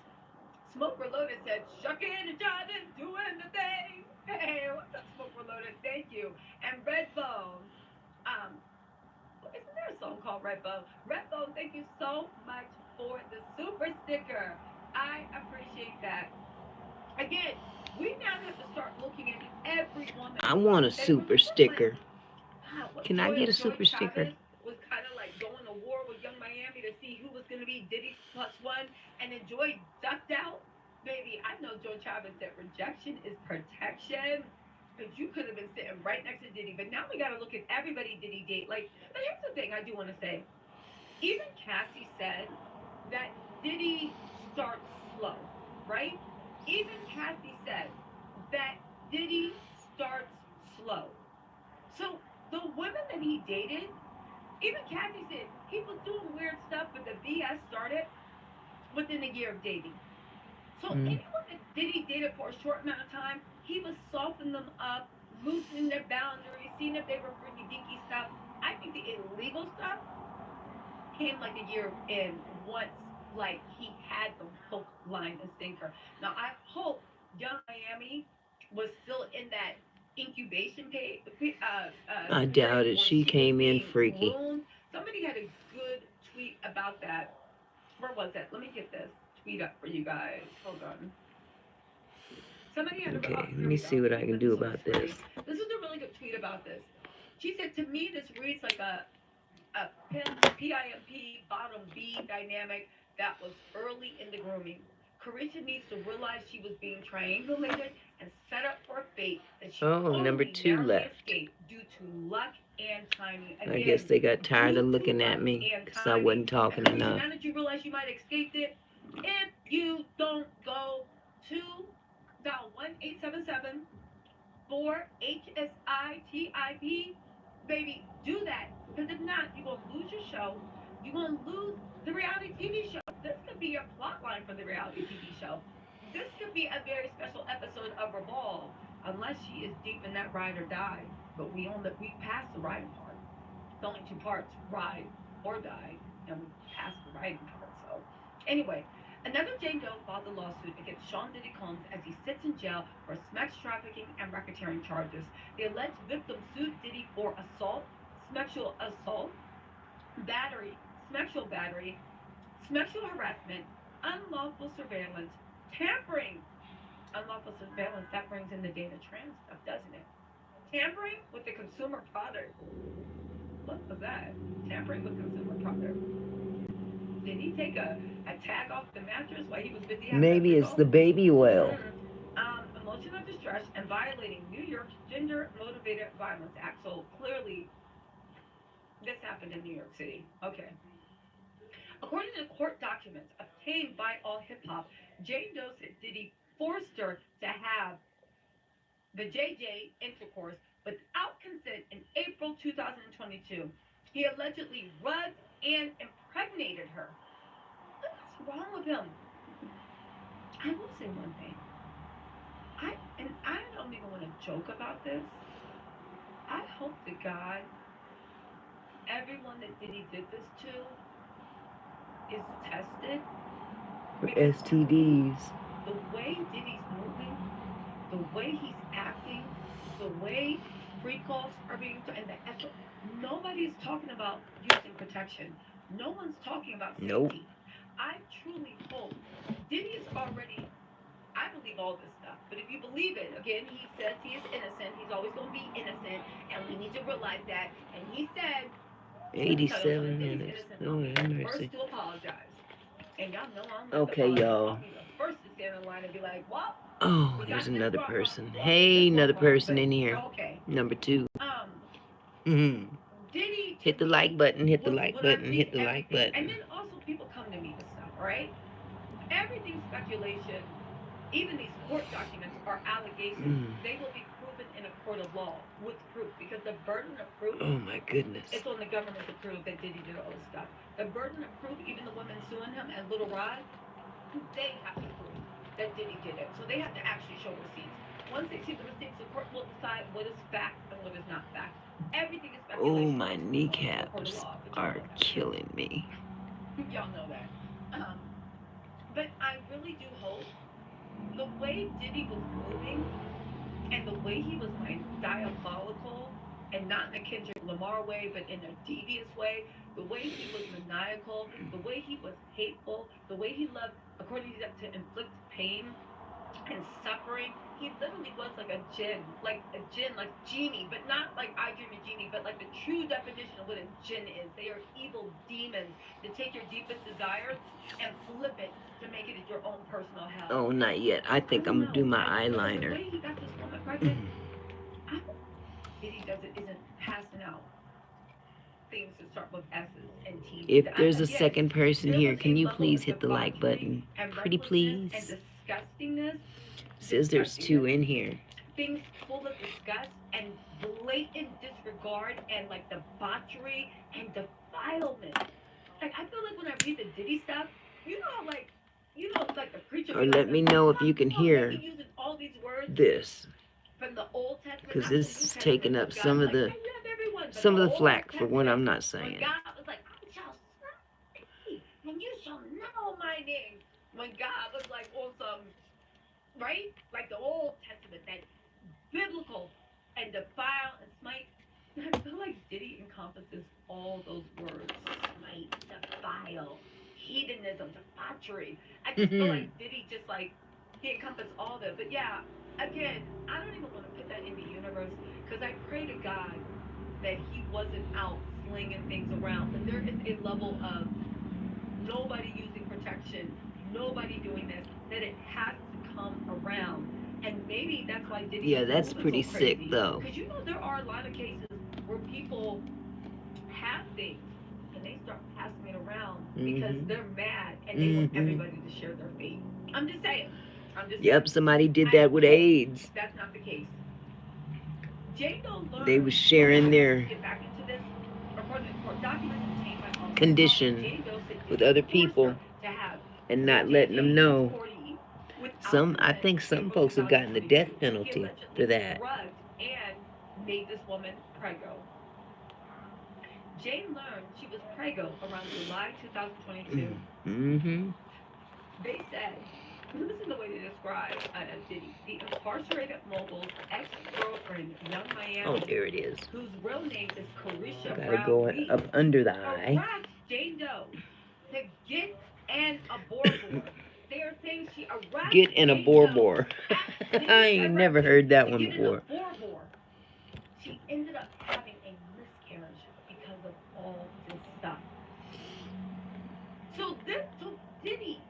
Smoke Reloaded said, shucking and jiving, doing the thing. Hey, what's up, Smoke Reloaded? Thank you. And Redbone, isn't there a song called Redbone? Redbone, thank you so much for the super sticker. I appreciate that. Again, we now have to start looking at every woman. I want a super sticker. Can I get a super sticker? Was kind of like going to war with Young Miami to see who was going to be Diddy's +1, and then Joy ducked out. Baby, I know Joy Chavez said rejection is protection, because you could have been sitting right next to Diddy. But now we got to look at everybody Diddy date. Like, but here's the thing I do want to say. Even Cassie said that Diddy starts slow, right? Even Cassie said that Diddy starts slow. So the women that he dated, even Cassie said he was doing weird stuff, but the BS started within a year of dating. So anyone that Diddy dated for a short amount of time, he was softening them up, loosening their boundaries, seeing if they were freaky dinky stuff. I think the illegal stuff came like a year in once, like he had them hook, line, and sinker. Now I hope Young Miami was still in that incubation phase. I doubt it. She came in freaky. Groomed. Somebody had a good tweet about that. Where was it? Let me get this tweet up for you guys. Hold on. Somebody had okay, let me see what I can do about this. This is a really good tweet about this. She said, to me, this reads like a PIMP bottom B dynamic. that was early in the grooming. Carisha needs to realize she was being triangulated and set up for a fate that she number only 2 narrowly left. escaped due to luck and timing. I guess Again, they got tired due of to looking luck at me and because I timing. wasn't talking And Carisha, enough. now that you realize you might have escaped it, if you don't go to dial 1-877 4HSITIP, baby, do that. Because if not, you're going to lose your show. You're going to lose the reality TV show. This could be a plot line for the reality TV show. This could be a very special episode of Revolve, unless she is deep in that ride or die. But we passed the riding part. It's only 2 parts, ride or die, and we passed the riding part. So, anyway, another Jane Doe filed a lawsuit against Sean Diddy Combs as he sits in jail for sex trafficking and racketeering charges. The alleged victim sued Diddy for assault, sexual assault, battery, sexual battery, sexual harassment, unlawful surveillance, tampering. Unlawful surveillance, that brings in the data trans stuff, doesn't it? Tampering with the consumer product. What was that? Tampering with consumer product. Did he take a tag off the mattress while he was busy having Maybe a it's the baby oil. Emotional distress and violating New York's Gender Motivated Violence Act. So clearly, this happened in New York City. Okay. According to court documents obtained by All Hip Hop, Jane Doe said Diddy forced her to have the JJ intercourse without consent in April 2022. He allegedly rubbed and impregnated her. What's wrong with him? I will say one thing. I don't even want to joke about this. I hope to God everyone that Diddy did this to is tested. For STDs. The way Diddy's moving, the way he's acting, the way free calls are being done, and the effort. Nobody's talking about using protection. No one's talking about safety. Nope. I truly hope Diddy is already. I believe all this stuff, but if you believe it, again, he says he is innocent. He's always going to be innocent, and we need to realize that. And he said, 87 minutes. Oh, mercy. first to apologize. And y'all know I'm not Okay, y'all. I'll be the first to stand in line and be like, well. Oh, there's another person. Hey, another person in here. Okay. Number 2. Diddy hit the like button, hit the like button, hit the like button. And then also people come to me with stuff, right? Everything's speculation. Even these court documents are allegations. They will be proven in a court of law with proof because the burden of proof. Oh my goodness. It's on the government to prove that Diddy did all this stuff. The burden of proof, even the women suing him and Little Rod, they have to prove that Diddy did it. So they have to actually show receipts. Once they see the receipts, the court will decide what is fact and what is not fact. Everything is speculation. Oh, my kneecaps are killing me. Y'all know that. But I really do hope the way Diddy was moving and the way he was like diabolical, and not in a Kendrick Lamar way, but in a devious way, the way he was maniacal, the way he was hateful, the way he loved, according to them, to inflict pain and suffering. He literally was like a jinn, like genie, but not like I Dream of Genie, but like the true definition of what a jinn is. They are evil demons that take your deepest desires and flip it to make it your own personal hell. Oh, not yet. I think I'm gonna do my eyeliner. The way he got this woman pregnant, I hope Diddy isn't passing out things that start with S's and T's. If there's a second person here, can you please hit the like button? Pretty please. And disgustingness. Says there's 2 in here. Things full of disgust and blatant disregard and like debauchery and defilement. Like I feel like when I read the Diddy stuff, like the preacher. Or let me know if you can hear all these words this, from the Old Testament, because this is taking up some of the flack for what I'm not saying. God was like, I shall serve thee, and you shall know my name. When God was like on some, right? Like the Old Testament, that biblical and defile and smite. I feel like Diddy encompasses all those words. Smite, defile, hedonism, debauchery. I just feel like Diddy just like, he encompassed all of it. But yeah, again, I don't even want to put that in the universe because I pray to God that he wasn't out slinging things around. But there is a level of nobody using protection. imagine nobody doing this, that it has to come around. And maybe that's why Diddy Yeah, is that's moving pretty so sick, crazy. though. Because you know there are a lot of cases where people have things and they start passing it around because Mm-hmm. they're mad and they want Mm-hmm. everybody to share their fate. I'm just saying. Yep, somebody did I that with hope AIDS. that's not the case. Jane Doe learned They was sharing their get back into this. According to court documents obtained by Officer condition Jane Doe said with Diddy other forced people her to have and not letting them know. I think some folks have gotten the death penalty for that. Drugged and made this woman preggo. Jane learned she was preggo around July 2022. Mm-hmm. They said, listen to the way they describe Diddy, the incarcerated mogul's ex-girlfriend, Young Miami. Oh, there it is. Whose real name is Carisha Gotta Brown go Reed, up under the eye. harassed Jane Doe to get an abortion. They are saying she harassed Get an Jane abortion. Doe I ain't never heard that one before. She ended up having a miscarriage because of all this stuff. So Diddy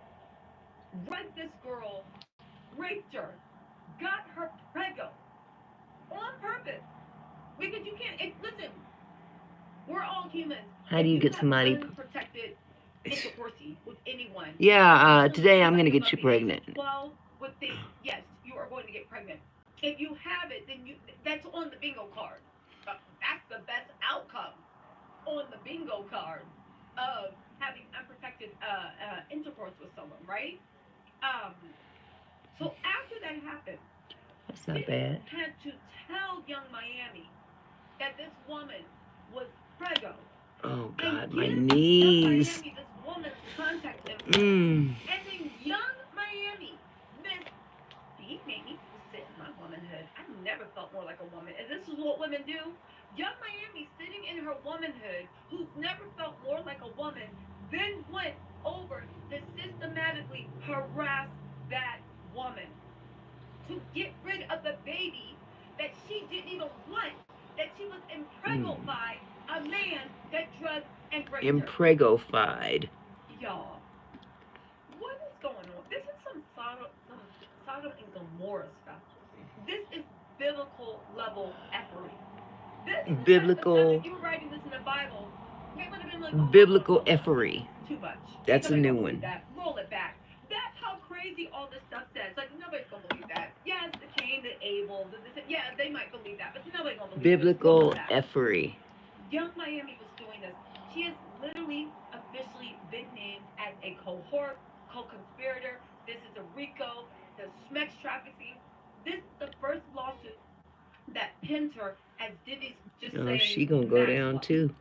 drugged this girl, raped her, got her preggo on purpose. Because you can't, listen, we're all humans. How do you get somebody unprotected intercourse with anyone? Yeah, today I'm gonna get you pregnant. Well, yes, you are going to get pregnant. If you have it, then that's on the bingo card. That's the best outcome on the bingo card of having unprotected intercourse with someone, right? So after that happened, that's not bad. Had to tell Young Miami that this woman was preggo. Oh God, my knees. Miami, this woman's contact info. And then Young Miami, he made me sit in my womanhood. I never felt more like a woman. And this is what women do. Young Miami, sitting in her womanhood, who's never felt more like a woman, then went over to systematically harass that woman to get rid of the baby that she didn't even want, that she was impreggled by a man that drugged and raped her. Impreggofied. Y'all, what is going on? This is some Sodom and Gomorrah stuff. This is biblical level effery. This Biblical. If you were writing this in the Bible, it would have been like biblical effery. Too much. That's a new one. Roll it back. That's how crazy all this stuff says. Like, nobody's gonna believe that. Yes, the Cain, the Abel, yeah, they might believe that, but nobody's gonna believe biblical effery. Young Miami was doing this. She has literally officially been named as a cohort, co-conspirator. This is a RICO, the sex trafficking. This is the first lawsuit that pinned her as Diddy's just saying. She gonna go down too.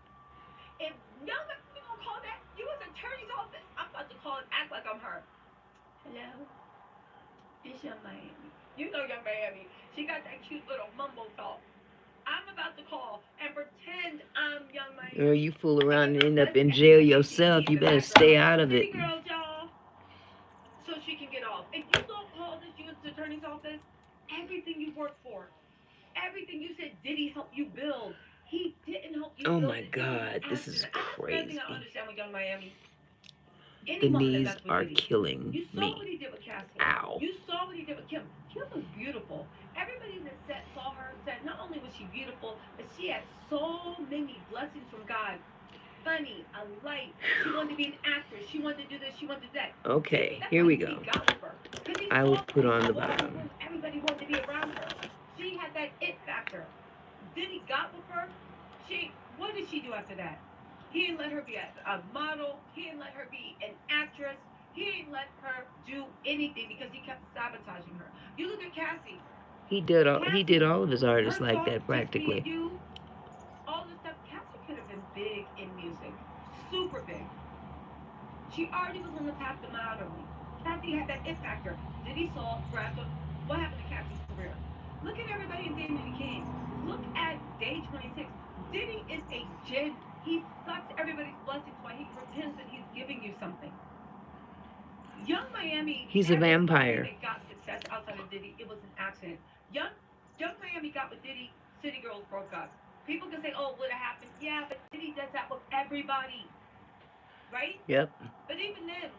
If Young Miami gonna call that U.S. Attorney's Office, I'm about to call and act like I'm her. Hello? It's Young Miami. You know Young Miami. She got that cute little mumble talk. I'm about to call and pretend I'm Young Miami. Girl, you fool around and end up in jail yourself. You better stay out of it. Girl, y'all. So she can get off. If you don't call this U.S. Attorney's Office, everything you worked for, everything you said Diddy helped you build, he didn't help you build. Oh my God, this is crazy. I understand with Young Miami. The knees are killing me. You saw what he did with Cassie. Ow. You saw what he did with Kim. Kim was beautiful. Everybody that saw her said not only was she beautiful, but she had so many blessings from God. Funny, a light. She wanted to be an actress. She wanted to do this. She wanted to do that. Okay, here we go. I will put on the bottom. Everybody wanted to be around her. She had that it factor. Diddy got with her. What did she do after that? He didn't let her be a model. He didn't let her be an actress. He didn't let her do anything because he kept sabotaging her. You look at Cassie. He did all of his artists like that practically. All this stuff. Cassie could have been big in music, super big. She already was on the path to modeling. Cassie had that it factor. Diddy saw, grabbed her. What happened to Cassie's career? Look at everybody in Diddy King. Look at Day 26. Diddy is a gen. He sucks everybody's blessings while he pretends that he's giving you something. Young Miami. He's a vampire. That got success outside of Diddy, it was an accident. Young Miami got with Diddy. City Girls broke up. People can say, "Oh, would have happened?" Yeah, but Diddy does that with everybody, right? Yep. But even then,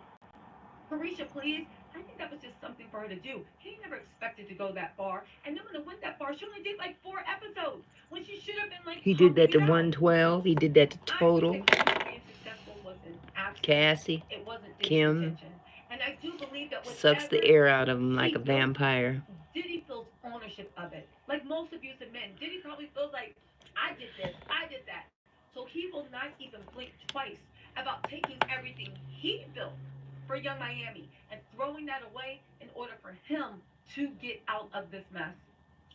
Carisha, please. I think that was just something for her to do. He never expected to go that far. And then when it went that far, she only did like 4 episodes. When she should have been like He did that to pumping it out. 112. He did that to I Total. think that Kim being successful was an accident. Cassie. It wasn't Diddy's Kim. intention. And I do believe that Sucks the whatever air out of him like he a vampire. Diddy feels ownership of it. Like most abusive men, Diddy probably feels like, I did this, I did that. So he will not even blink twice about taking everything he built for Young Miami and throwing that away in order for him to get out of this mess.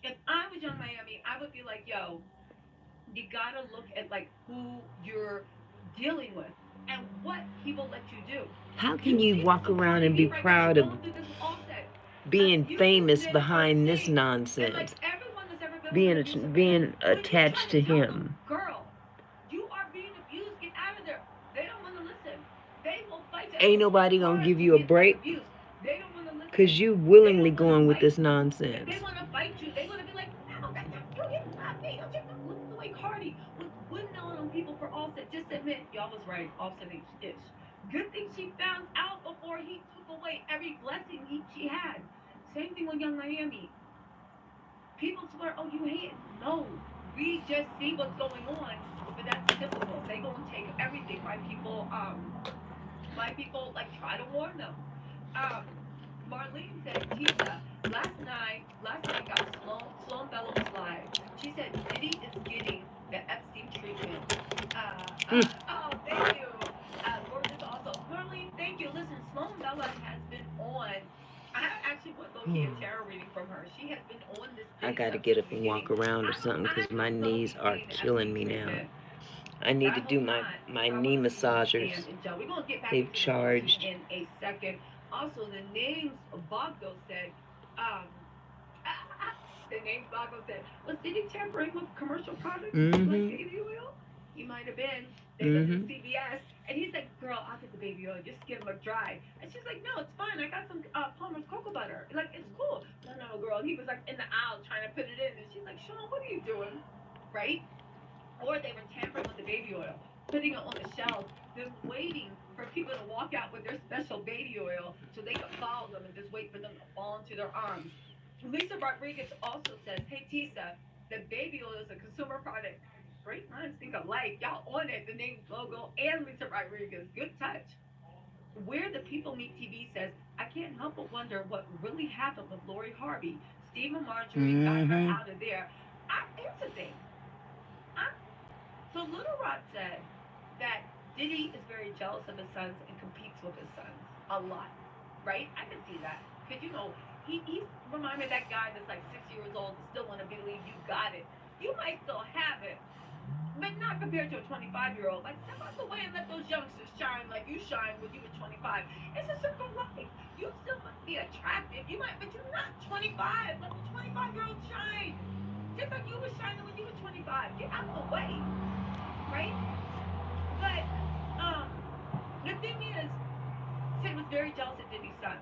If I was Young Miami, I would be like, yo, you gotta look at like who you're dealing with and what he will let you do. How can you walk around and be proud of being famous behind this nonsense? Being attached to him. Girl, you are being abused. Get out of there. They don't want to listen. They will fight. Ain't nobody gonna give you a break. They don't want to listen. Because you willingly going with this nonsense. They want to fight you. They want to be like, no, that's not you. It's not me. Look at the way Cardi was windmilling on people for Offset. Just admit, y'all was right. Offset ain't shit. Good thing she found out before he took away every blessing she had. Same thing with Young Miami. People swear, oh, you hate it. No, we just see what's going on, but that's typical. They gonna take everything. My people like try to warn them. Marlene said, Tisa, last night got Sloan Bella was live. She said Diddy is getting the Epstein treatment. Oh, thank you. Gorgeous also. Marlene, thank you. Listen, Sloan Bella has been on. I actually went to get a tarot reading from her. She has been on this. I gotta get up and walk around or something because my knees are killing me now. I need to do my knee massagers. They've charged. In a second. Also, the names Bogdo said, was Diddy tampering with commercial products like baby oil? He might have been. They listened to CBS, and he's like, girl, I'll get the baby oil, just get them dry. And she's like, no, it's fine. I got some Palmer's cocoa butter. Like, it's cool. No, girl. And he was like in the aisle trying to put it in, and she's like, Sean, what are you doing? Right? Or they were tampering with the baby oil, putting it on the shelf, just waiting for people to walk out with their special baby oil so they could follow them and just wait for them to fall into their arms. Lisa Rodriguez also says, hey, Tisa, the baby oil is a consumer product. Great minds think alike. Y'all on it, the name, logo, and Lisa Rodriguez. Good touch. Where the People Meet TV says, I can't help but wonder what really happened with Lori Harvey. Steve and Marjorie got her out of there. Here's the thing. So Little Rod said that Diddy is very jealous of his sons and competes with his sons a lot, right? I can see that. Because, you know, he's remind me of that guy that's like 6 years old and still want to believe you got it. You might still have it, but not compared to a 25-year-old. Like, step out the way and let those youngsters shine like you shine when you were 25. It's a circle of life. You still must be attractive. You might, but you're not 25. Let the 25-year-old shine. Just like you were shining when you were 25. Get out of the way. Right? But the thing is, Sid was very jealous of Diddy's sons.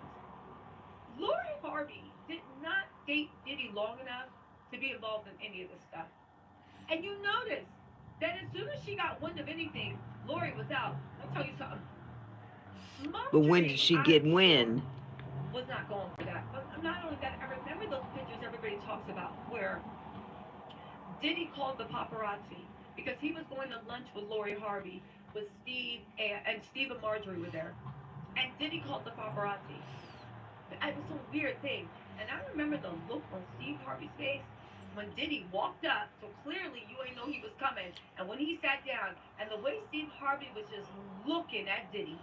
Lori Harvey did not date Diddy long enough to be involved in any of this stuff. And you notice that as soon as she got wind of anything, Lori was out. I'll tell you something. But when did she get wind? Was not going for that. But not only that, I remember those pictures everybody talks about where Diddy called the paparazzi because he was going to lunch with Lori Harvey, with Steve, and Steve and Marjorie were there. And Diddy called the paparazzi. It was some weird thing. And I remember the look on Steve Harvey's face when Diddy walked up, so clearly you ain't know he was coming. And when he sat down, and the way Steve Harvey was just looking at Diddy,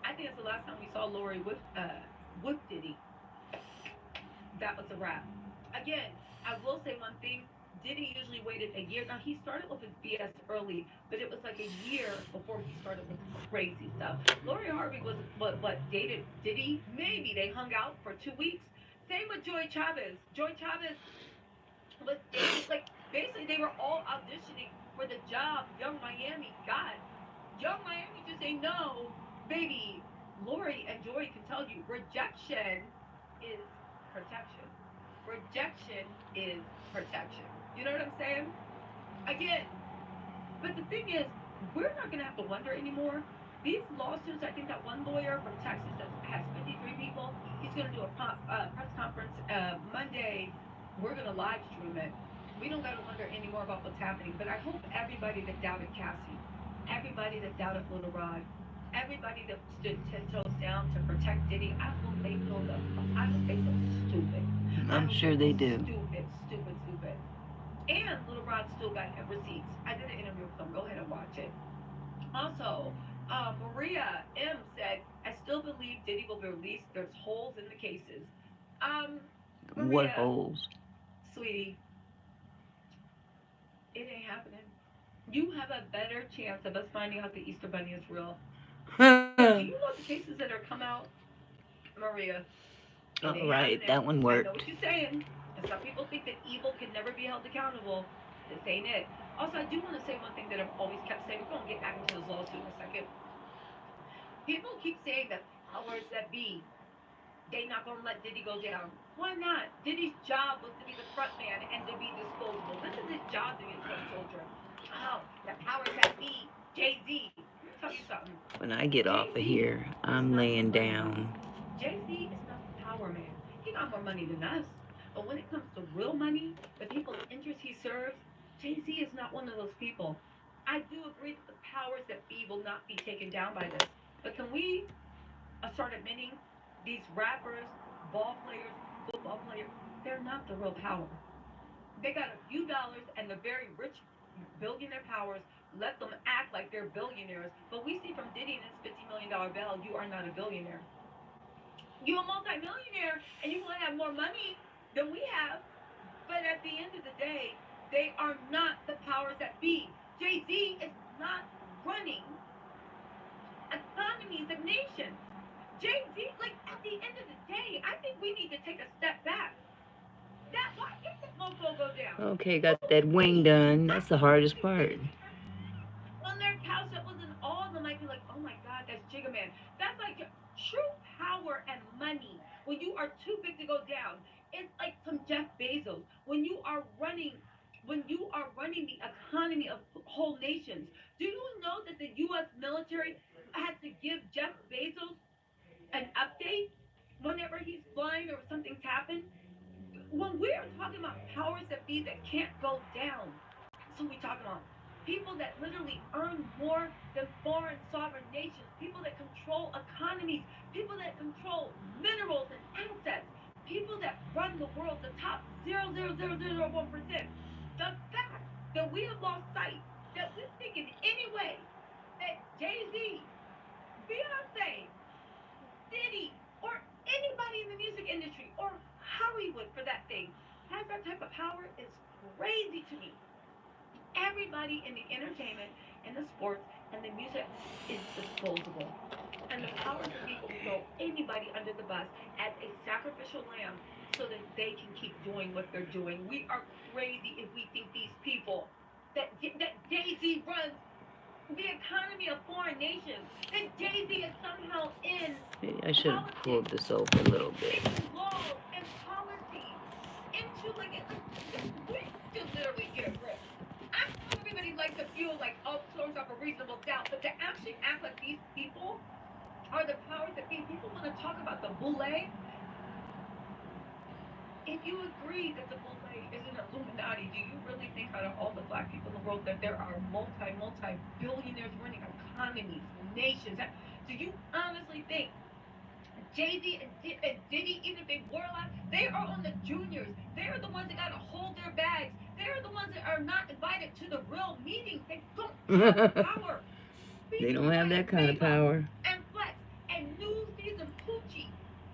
I think it's the last time we saw Lori with Diddy. That was a wrap. Again, I will say one thing. Diddy usually waited a year. Now, he started with his BS early, but it was like a year before he started with crazy stuff. Lori Harvey was what dated Diddy. Maybe they hung out for 2 weeks. Same with Joy Chavez. Joy Chavez was like, basically they were all auditioning for the job Young Miami got. Young Miami just say no, baby. Lori and Joy can tell you, rejection is protection. Rejection is protection. You know what I'm saying? Again, but the thing is, we're not going to have to wonder anymore. These lawsuits, I think that one lawyer from Texas that's He's going to do a press conference Monday. We're going to live stream it. We don't got to wonder anymore about what's happening. But I hope everybody that doubted Cassie, everybody that doubted Little Rod, everybody that stood 10 toes down to protect Diddy, I hope they feel stupid. I'm sure they do. Stupid. And Little Rod still got receipts. I did an interview with them. Go ahead and watch it. Also, Maria M said, I still believe Diddy will be released. There's holes in the cases. Maria, What holes? Sweetie, it ain't happening. You have a better chance of us finding out the Easter Bunny is real. Do you know the cases that are come out, Maria? All right, that one I know worked. what you're saying. And some people think that evil can never be held accountable. This ain't it. Also, I do want to say one thing that I've always kept saying. We're going to get back into this lawsuit in a second. People keep saying that powers that be, they not going to let Diddy go down. Why not? Diddy's job was to be the front man and to be disposable. This is his job to be a foot soldier. Oh, the powers that be, Jay-Z. Let me tell you something. When I get off of here, I'm laying down. Jay-Z is not the power man. He got more money than us. But when it comes to real money, the people's interests he serves, Jay-Z is not one of those people. I do agree that the powers that be will not be taken down by this. But can we start admitting these rappers, ball players, football players, they're not the real power. They got a few dollars and the very rich billionaire powers let them act like they're billionaires. But we see from Diddy and his $50 million bail, you are not a billionaire. You're a multimillionaire and you want to have more money than we have. But at the end of the day, they are not the powers that be. Jay-Z is not running economies of nations. Jay-Z, like, at the end of the day, I think we need to take a step back. Why can't that mofo go down? Okay, got that wing done. That's the hardest part. On their couch that was in awe, and might be like, oh my God, that's Jigga Man. That's like true power and money. When you are too big to go down, it's like some Jeff Bezos. When you are running the economy of whole nations, do you know that the U.S. military has to give Jeff Bezos an update whenever he's flying or something's happened? When we are talking about powers that be that can't go down, that's what we're talking about. People that literally earn more than foreign sovereign nations, people that control economies, people that control minerals and assets, people that run the world, the top 0.00001%. The fact that we have lost sight, that we think in any way that Jay-Z, Beyonce, Diddy, or anybody in the music industry, or Hollywood for that thing, has that type of power is crazy to me. Everybody in the entertainment and the sports and the music is disposable. And the powers of people throw anybody under the bus as a sacrificial lamb so that they can keep doing what they're doing. We are crazy if we think these people, that Jay-Z runs the economy of foreign nations, that Jay-Z is somehow in Maybe I should have pulled this over a little bit. laws and policies into like we should literally get a grip. I know everybody likes to feel like throws up a reasonable doubt, but to actually act like these people are the powers that be. People want to talk about the boule. If you agree that the boule is an Illuminati, do you really think out of all the black people in the world that there are multi-billionaires running economies, nations? Do you honestly think Jay-Z and Diddy, even if they were alive, they are on the juniors. They are the ones that got to hold their bags. They are the ones that are not invited to the real meetings. They don't have power. They don't have that kind of power. And flex and Newsies and Poochie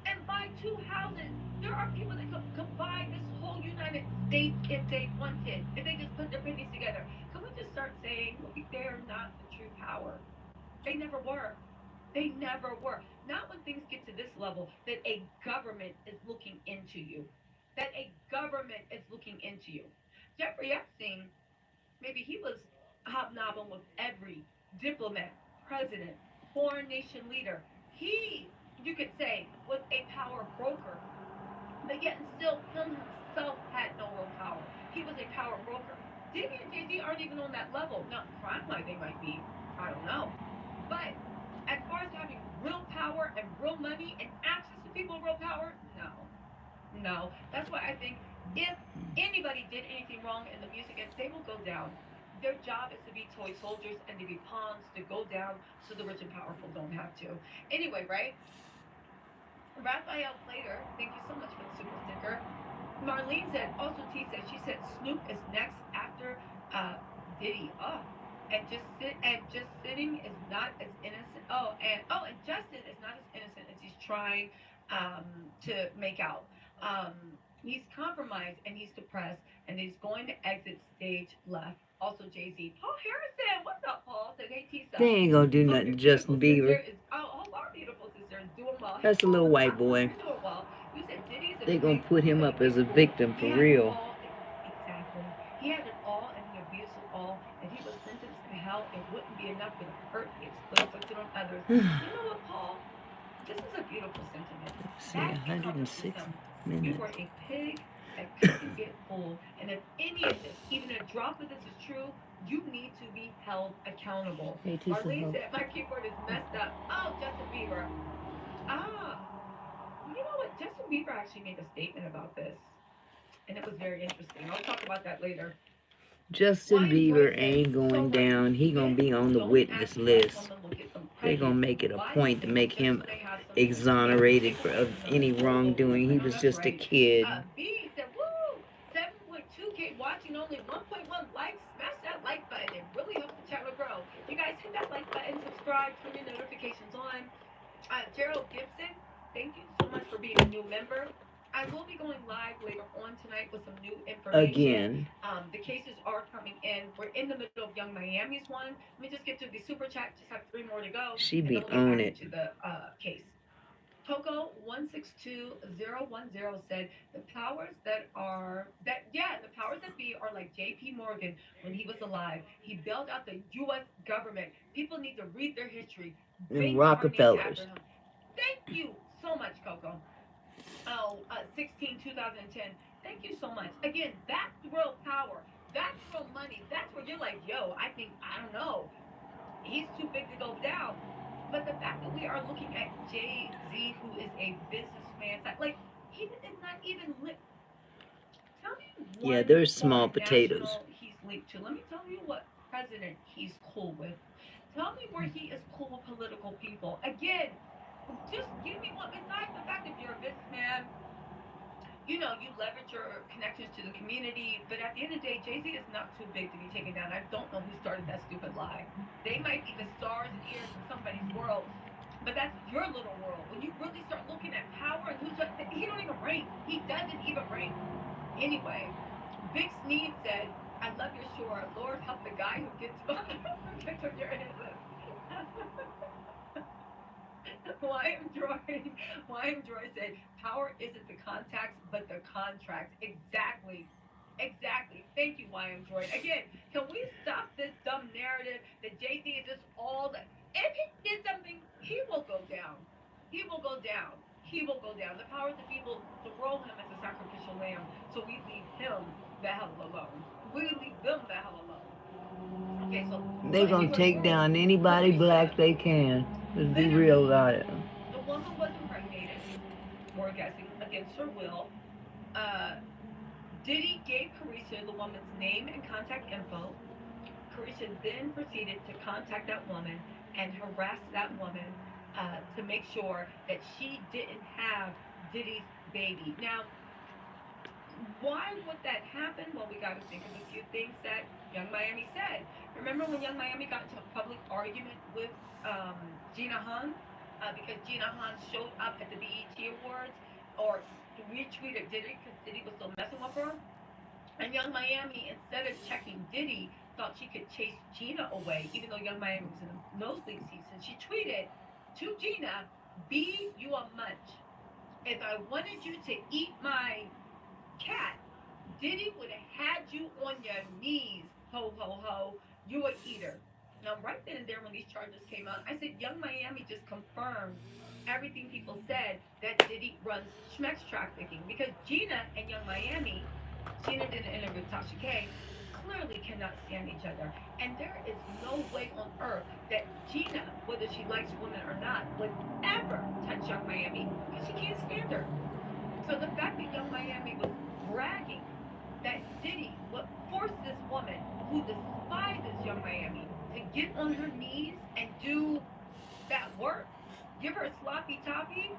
and buy 2 houses. There are people that could buy this whole United States if they wanted, if they just put their pennies together. Can we just start saying, look, they're not the true power? They never were. They never were. Not when things get to this level, that a government is looking into you. That a government is looking into you. Jeffrey Epstein, maybe he was hobnobbing with every diplomat, president, foreign nation leader. He, you could say, was a power broker. But yet and still, himself had no real power. He was a power broker. Diddy and Jay-Z aren't even on that level. Now, crime-wise, they might be. I don't know. But as far as having real power and real money and access to people real power? No. No. That's why I think if anybody did anything wrong in the music, they will go down. Their job is to be toy soldiers and to be pawns to go down so the rich and powerful don't have to. Anyway, right? Raphael Plater, thank you so much for the super sticker. Marlene said, also T said, she said Snoop is next after uh, Diddy. Oh, and just sitting is not as innocent. And Justin is not as innocent as he's trying um, to make out. Um, he's compromised and he's depressed and he's going to exit stage left. Also Jay Z. Paul Harrison, what's up, Paul? Said, hey Tisa. They ain't gonna do Hope nothing your to Justin beautiful Bieber. sister is hope our beautiful sister is doing well. That's a little white boy. You're doing well. You said Diddy's a They gonna big put him good up as a fool. victim He for had it real. all. Exactly. He had it all and he abused it all. If he was sentenced to hell, it wouldn't be enough for the hurt he inflicted on others. You know what, Paul? This is a beautiful sentiment. See, That 106 encompasses him. You minutes. were a pig that couldn't get full. And if any of this, even a drop of this is true, you need to be held accountable. Hey, Tisa, Marlene help. said, my keyboard is messed up. Oh, Justin Bieber. Ah, you know what? Justin Bieber actually made a statement about this. And it was very interesting. I'll talk about that later. Justin Bieber ain't going down. He gonna be on the witness list. They gonna make it a point to make him exonerated of any wrongdoing. He was just a kid. B said, woo! 7.2K watching, only 1.1 likes. Smash that like button. It really helps the channel grow. You guys hit that like button, subscribe, turn your notifications on. Gerald Gibson, thank you so much for being a new member. I will be going live later on tonight with some new information. Again. The cases are coming in. We're in the middle of Young Miami's one. Let me just get to the super chat. Just have 3 more to go. She and be then we'll on get back it. to the case. Togo 162010 said the powers that be are like J.P. Morgan when he was alive. He bailed out the U.S. government. People need to read their history. And Rockefellers. Thank you so much, Coco. 2010. Thank you so much. Again, that's real power. That's real money. That's where you're like, yo, I don't know. He's too big to go down. But the fact that we are looking at Jay-Z, who is a businessman, like, he is not even tell me Yeah, they're small potatoes. He's linked to. Let me tell you what president he's cool with. Tell me where he is cool with political people. Again, just give me one. Besides the fact that you're a businessman, you leverage your connections to the community. But at the end of the day, Jay-Z is not too big to be taken down. I don't know who started that stupid lie. They might be the stars and ears in somebody's world, but that's your little world. When you really start looking at power and he don't even rank. He doesn't even rank. Anyway, Big Sneed said, I love your shore. Lord, help the guy who gets on your head. YM Droid said, power isn't the contacts, but the contracts. Exactly. Thank you, YM Droid. Again, can we stop this dumb narrative that Jay-Z is just all that? If he did something, he will go down. The power of the people to roll him as a sacrificial lamb. So we leave him the hell alone. We leave them the hell alone. Okay, so they gonna take down anybody black they can. Let's be real about it. The woman was impregnated, we're guessing, against her will. Diddy gave Carisha the woman's name and contact info. Carisha then proceeded to contact that woman and harass that woman to make sure that she didn't have Diddy's baby. Now, why would that happen? Well, we got to think of a few things that Young Miami said. Remember when Young Miami got into a public argument with Gina Han? Because Gina Han showed up at the BET Awards or retweeted Diddy because Diddy was still messing with her. And Young Miami, instead of checking Diddy, thought she could chase Gina away, even though Young Miami was in the nosebleed season. She tweeted to Gina, "B, you a munch. If I wanted you to eat my cat, Diddy would have had you on your knees. Ho, ho, ho. You a eater." Now, right then and there when these charges came out, I said, Young Miami just confirmed everything people said that Diddy runs schmex trafficking. Because Gina and Young Miami, Gina did an interview with Tasha K, clearly cannot stand each other. And there is no way on earth that Gina, whether she likes women or not, would ever touch Young Miami because she can't stand her. So the fact that Young Miami was bragging that Diddy would force this woman who despises Young Miami to get on her knees and do that work, give her sloppy toppy.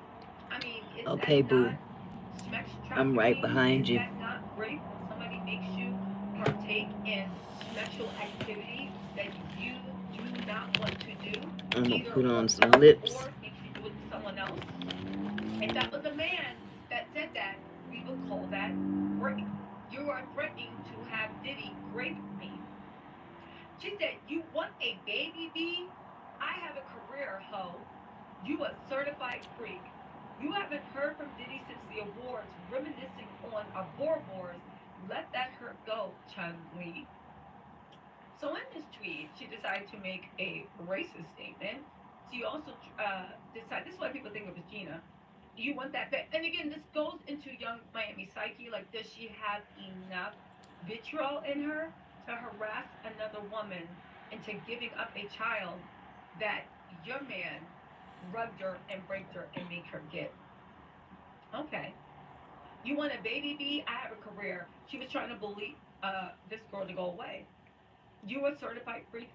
I mean, is Okay, that boo. not schmex I'm right trafficking? behind Is you. that not rape when somebody makes you partake in sexual activity that you do not want to do, I'm gonna either put on some herself lips. or makes you do it to someone else? If that was a man that said that, we would call that rape. You are threatening to have Diddy grape me. She said, "You want a baby bee? I have a career, hoe. You a certified freak. You haven't heard from Diddy since the awards, reminiscing on aborboars. Let that hurt go, Chun Li." So in this tweet, she decided to make a racist statement. She also decided, this is why people think it was Gina. You want that back. And again, this goes into Young Miami psyche. Like, does she have enough vitriol in her to harass another woman into giving up a child that your man rugged her and raped her and make her get? Okay. You want a baby bee? I have a career. She was trying to bully this girl to go away. You a certified freak.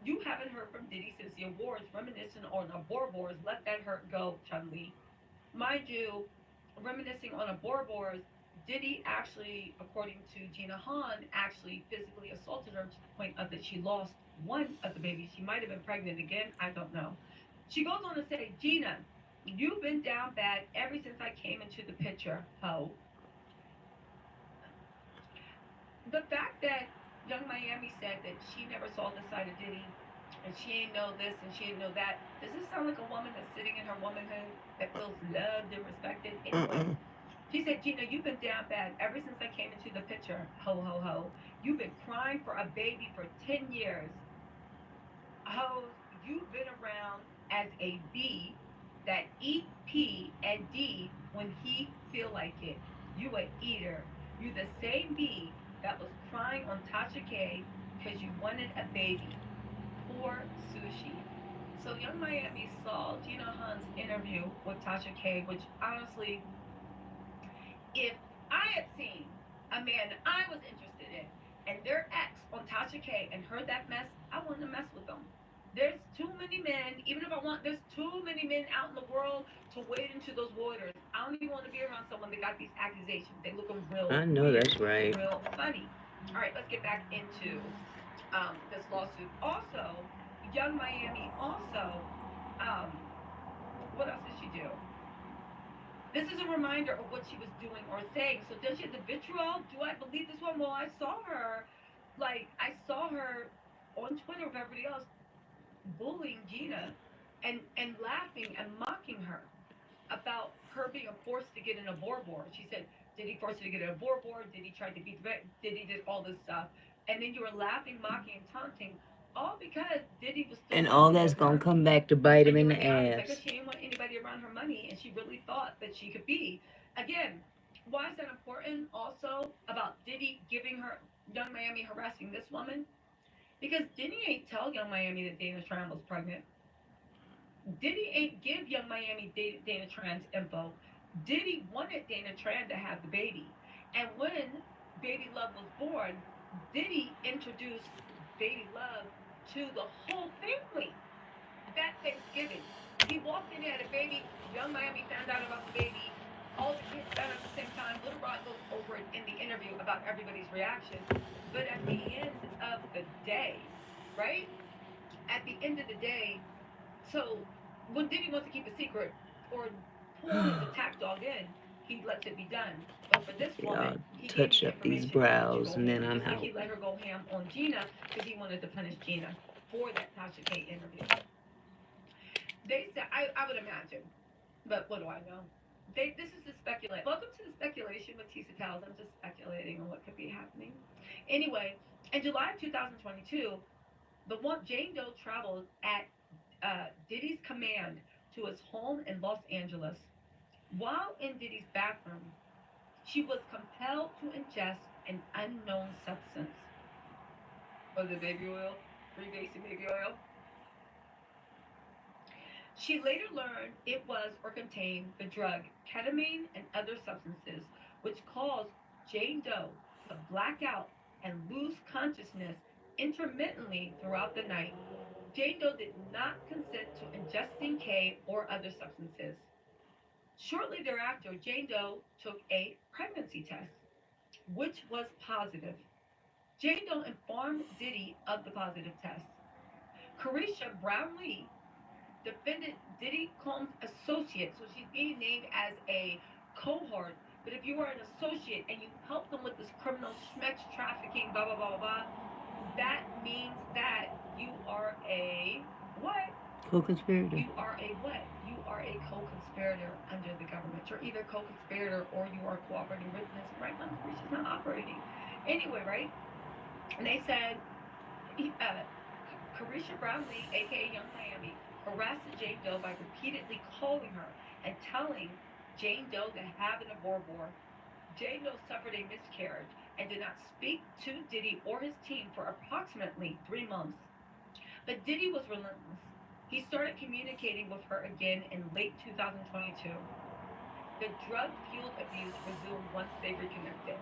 You haven't heard from Diddy since the awards, reminiscing on aborboars. Let that hurt go, Chun Li. Mind you, reminiscing on aborboars, Diddy actually, according to Gina Hahn, actually physically assaulted her to the point of that she lost one of the babies. She might have been pregnant again. I don't know. She goes on to say, "Gina, you've been down bad ever since I came into the picture, ho." The fact that Young Miami said that she never saw the side of Diddy and she ain't know this and she ain't know that, does this sound like a woman that's sitting in her womanhood that feels loved and respected? Anyway, she said, "Gina, you've been down bad ever since I came into the picture. Ho, ho, ho. You've been crying for a baby for 10 years. Ho, you've been around as a bee that eat P and D when he feel like it. You a eater. You the same bee that was crying on Tasha K because you wanted a baby. Poor sushi." So Young Miami saw Gina Hunt's interview with Tasha K, which honestly, if I had seen a man that I was interested in and their ex on Tasha K and heard that mess, I wouldn't have messed with them. There's too many men, even if I want, there's too many men out in the world to wade into those waters. I don't even want to be around someone that got these accusations. They looking real I know weird, that's right. real funny. All right, let's get back into this lawsuit. Also, Young Miami also, um, what else did she do? This is a reminder of what she was doing or saying. So does she have the vitriol? Do I believe this one? Well, I saw her on Twitter with everybody else bullying Gina and laughing and mocking her about her being forced to get an aborboard. She said, "Did he force her to get an aborboard? Did he try to beat the vet? Did he did all this stuff?" And then you were laughing, mocking, and taunting, all because Diddy was still And all messing that's with gonna her. come back to bite him And in you were the in the audience like, ass. she didn't want anybody around her money, and she really thought that she could be. Again, why is that important? Also, about Diddy giving her Young Miami harassing this woman, because Diddy ain't tell Young Miami that Dana Tran was pregnant. Diddy ain't give Young Miami Dana Tran's info. Diddy wanted Dana Tran to have the baby, and when Baby Love was born, Diddy introduced Baby Love to the whole family that Thanksgiving. He walked in, had a baby. Young Miami found out about the baby. All the kids found out at the same time. Little Rod goes over it in the interview about everybody's reaction. But at the end of the day, right? At the end of the day, so when Diddy wants to keep a secret or pull his attack dog in, he lets it be done. But for this Y'all woman, he gave you touch the up these information and let you brows go and then ham. I'm Just like he out. let her go ham on Gina because he wanted to punish Gina for that Tasha K interview. They said, I would imagine, but what do I know? This is the speculation. Welcome to the speculation with Tisa Towels. I'm just speculating on what could be happening. Anyway, in July of 2022, the one Jane Doe traveled at Diddy's command to his home in Los Angeles. While in Diddy's bathroom, she was compelled to ingest an unknown substance. Was it baby oil? Free basic baby oil? She later learned it was or contained the drug ketamine and other substances, which caused Jane Doe to black out and lose consciousness intermittently throughout the night. Jane Doe did not consent to ingesting K or other substances. Shortly thereafter, Jane Doe took a pregnancy test, which was positive. Jane Doe informed Diddy of the positive test. Carisha Brownlee defended Diddy Combs' associate, so she's being named as a cohort. But if you are an associate and you help them with this criminal schmex trafficking, blah blah blah blah blah, that means that you are a what? Co-conspirator. You are a what? You are a co-conspirator under the government. You're either co-conspirator or you are cooperating witness. Right now, Carisha's not operating. Anyway, right? And they said, Carisha Brownlee, aka Young Miami, harassed Jane Doe by repeatedly calling her and telling Jane Doe to have an abortion. Jane Doe suffered a miscarriage and did not speak to Diddy or his team for approximately 3 months. But Diddy was relentless. He started communicating with her again in late 2022. The drug-fueled abuse resumed once they reconnected.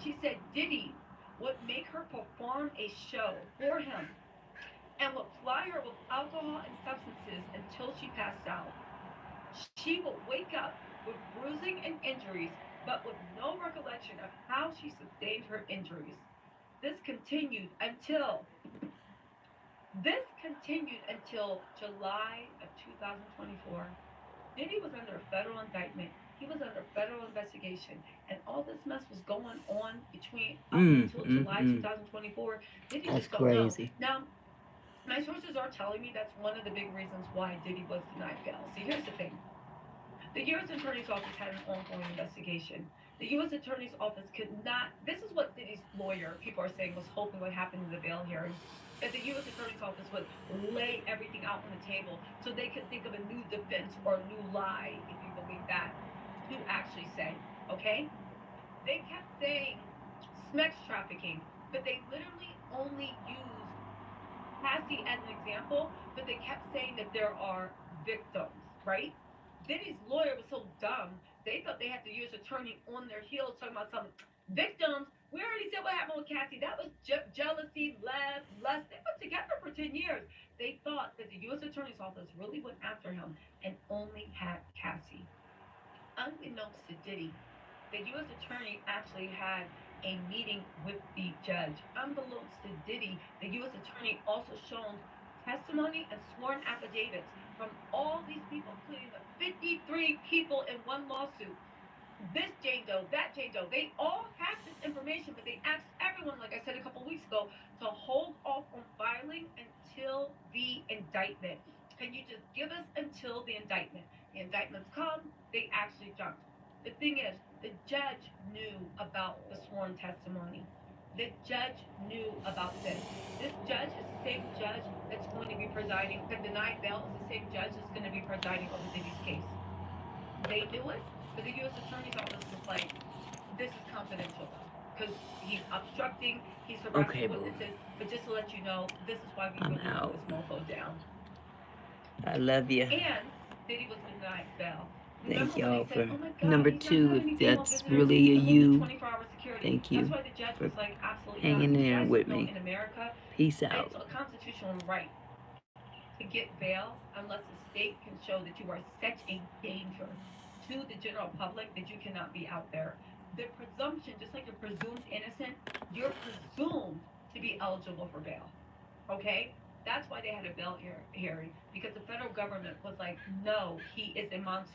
She said Diddy would make her perform a show for him and would ply her with alcohol and substances until she passed out. She would wake up with bruising and injuries, but with no recollection of how she sustained her injuries. This continued until July of 2024. Diddy was under a federal indictment. He was under federal investigation, and all this mess was going on between until July 2024. Diddy That's just don't know. crazy. Now, my sources are telling me that's one of the big reasons why Diddy was denied bail. See, here's the thing. The U.S. Attorney's Office had an ongoing investigation. The U.S. Attorney's Office could not, this is what Diddy's lawyer, people are saying, was hoping would happen in the bail hearing, that the U.S. Attorney's Office would lay everything out on the table so they could think of a new defense or a new lie, if you believe that, to actually say, okay? They kept saying sex trafficking, but they literally only used Cassie as an example, but they kept saying that there are victims, right? Diddy's lawyer was so dumb, they thought they had the U.S. attorney on their heels talking about some victims. We already said what happened with Cassie. That was jealousy, lust. They were together for 10 years. They thought that the U.S. attorney's office really went after him and only had Cassie. Unbeknownst to Diddy, the U.S. attorney actually had a meeting with the judge. Unbeknownst to Diddy, the U.S. attorney also shown testimony and sworn affidavits from all these people, including the 53 people in one lawsuit. This Jane Doe, that Jane Doe, they all have this information, but they asked everyone, like I said a couple weeks ago, to hold off on filing until the indictment. Can you just give us until the indictment? The indictments come, they actually jumped. The thing is, the judge knew about the sworn testimony. The judge knew about this. This judge is the same judge that's going to be presiding, that denied bail is the same judge that's going to be presiding over Diddy's case. They knew it, but the U.S. Attorney's Office was like, this is confidential, because he's obstructing, he's harassing witnesses, but just to let you know, this is why we really put this mofo down. I love you. And Diddy was denied bail. Thank y'all for oh God, number 2. If that's really a you, thank you for hanging there with me. In America, Peace out. it's a constitutional right to get bail unless the state can show that you are such a danger to the general public that you cannot be out there. The presumption, just like you're presumed innocent, you're presumed to be eligible for bail. Okay? That's why they had a bail hearing, because the federal government was like, no, he is a monster.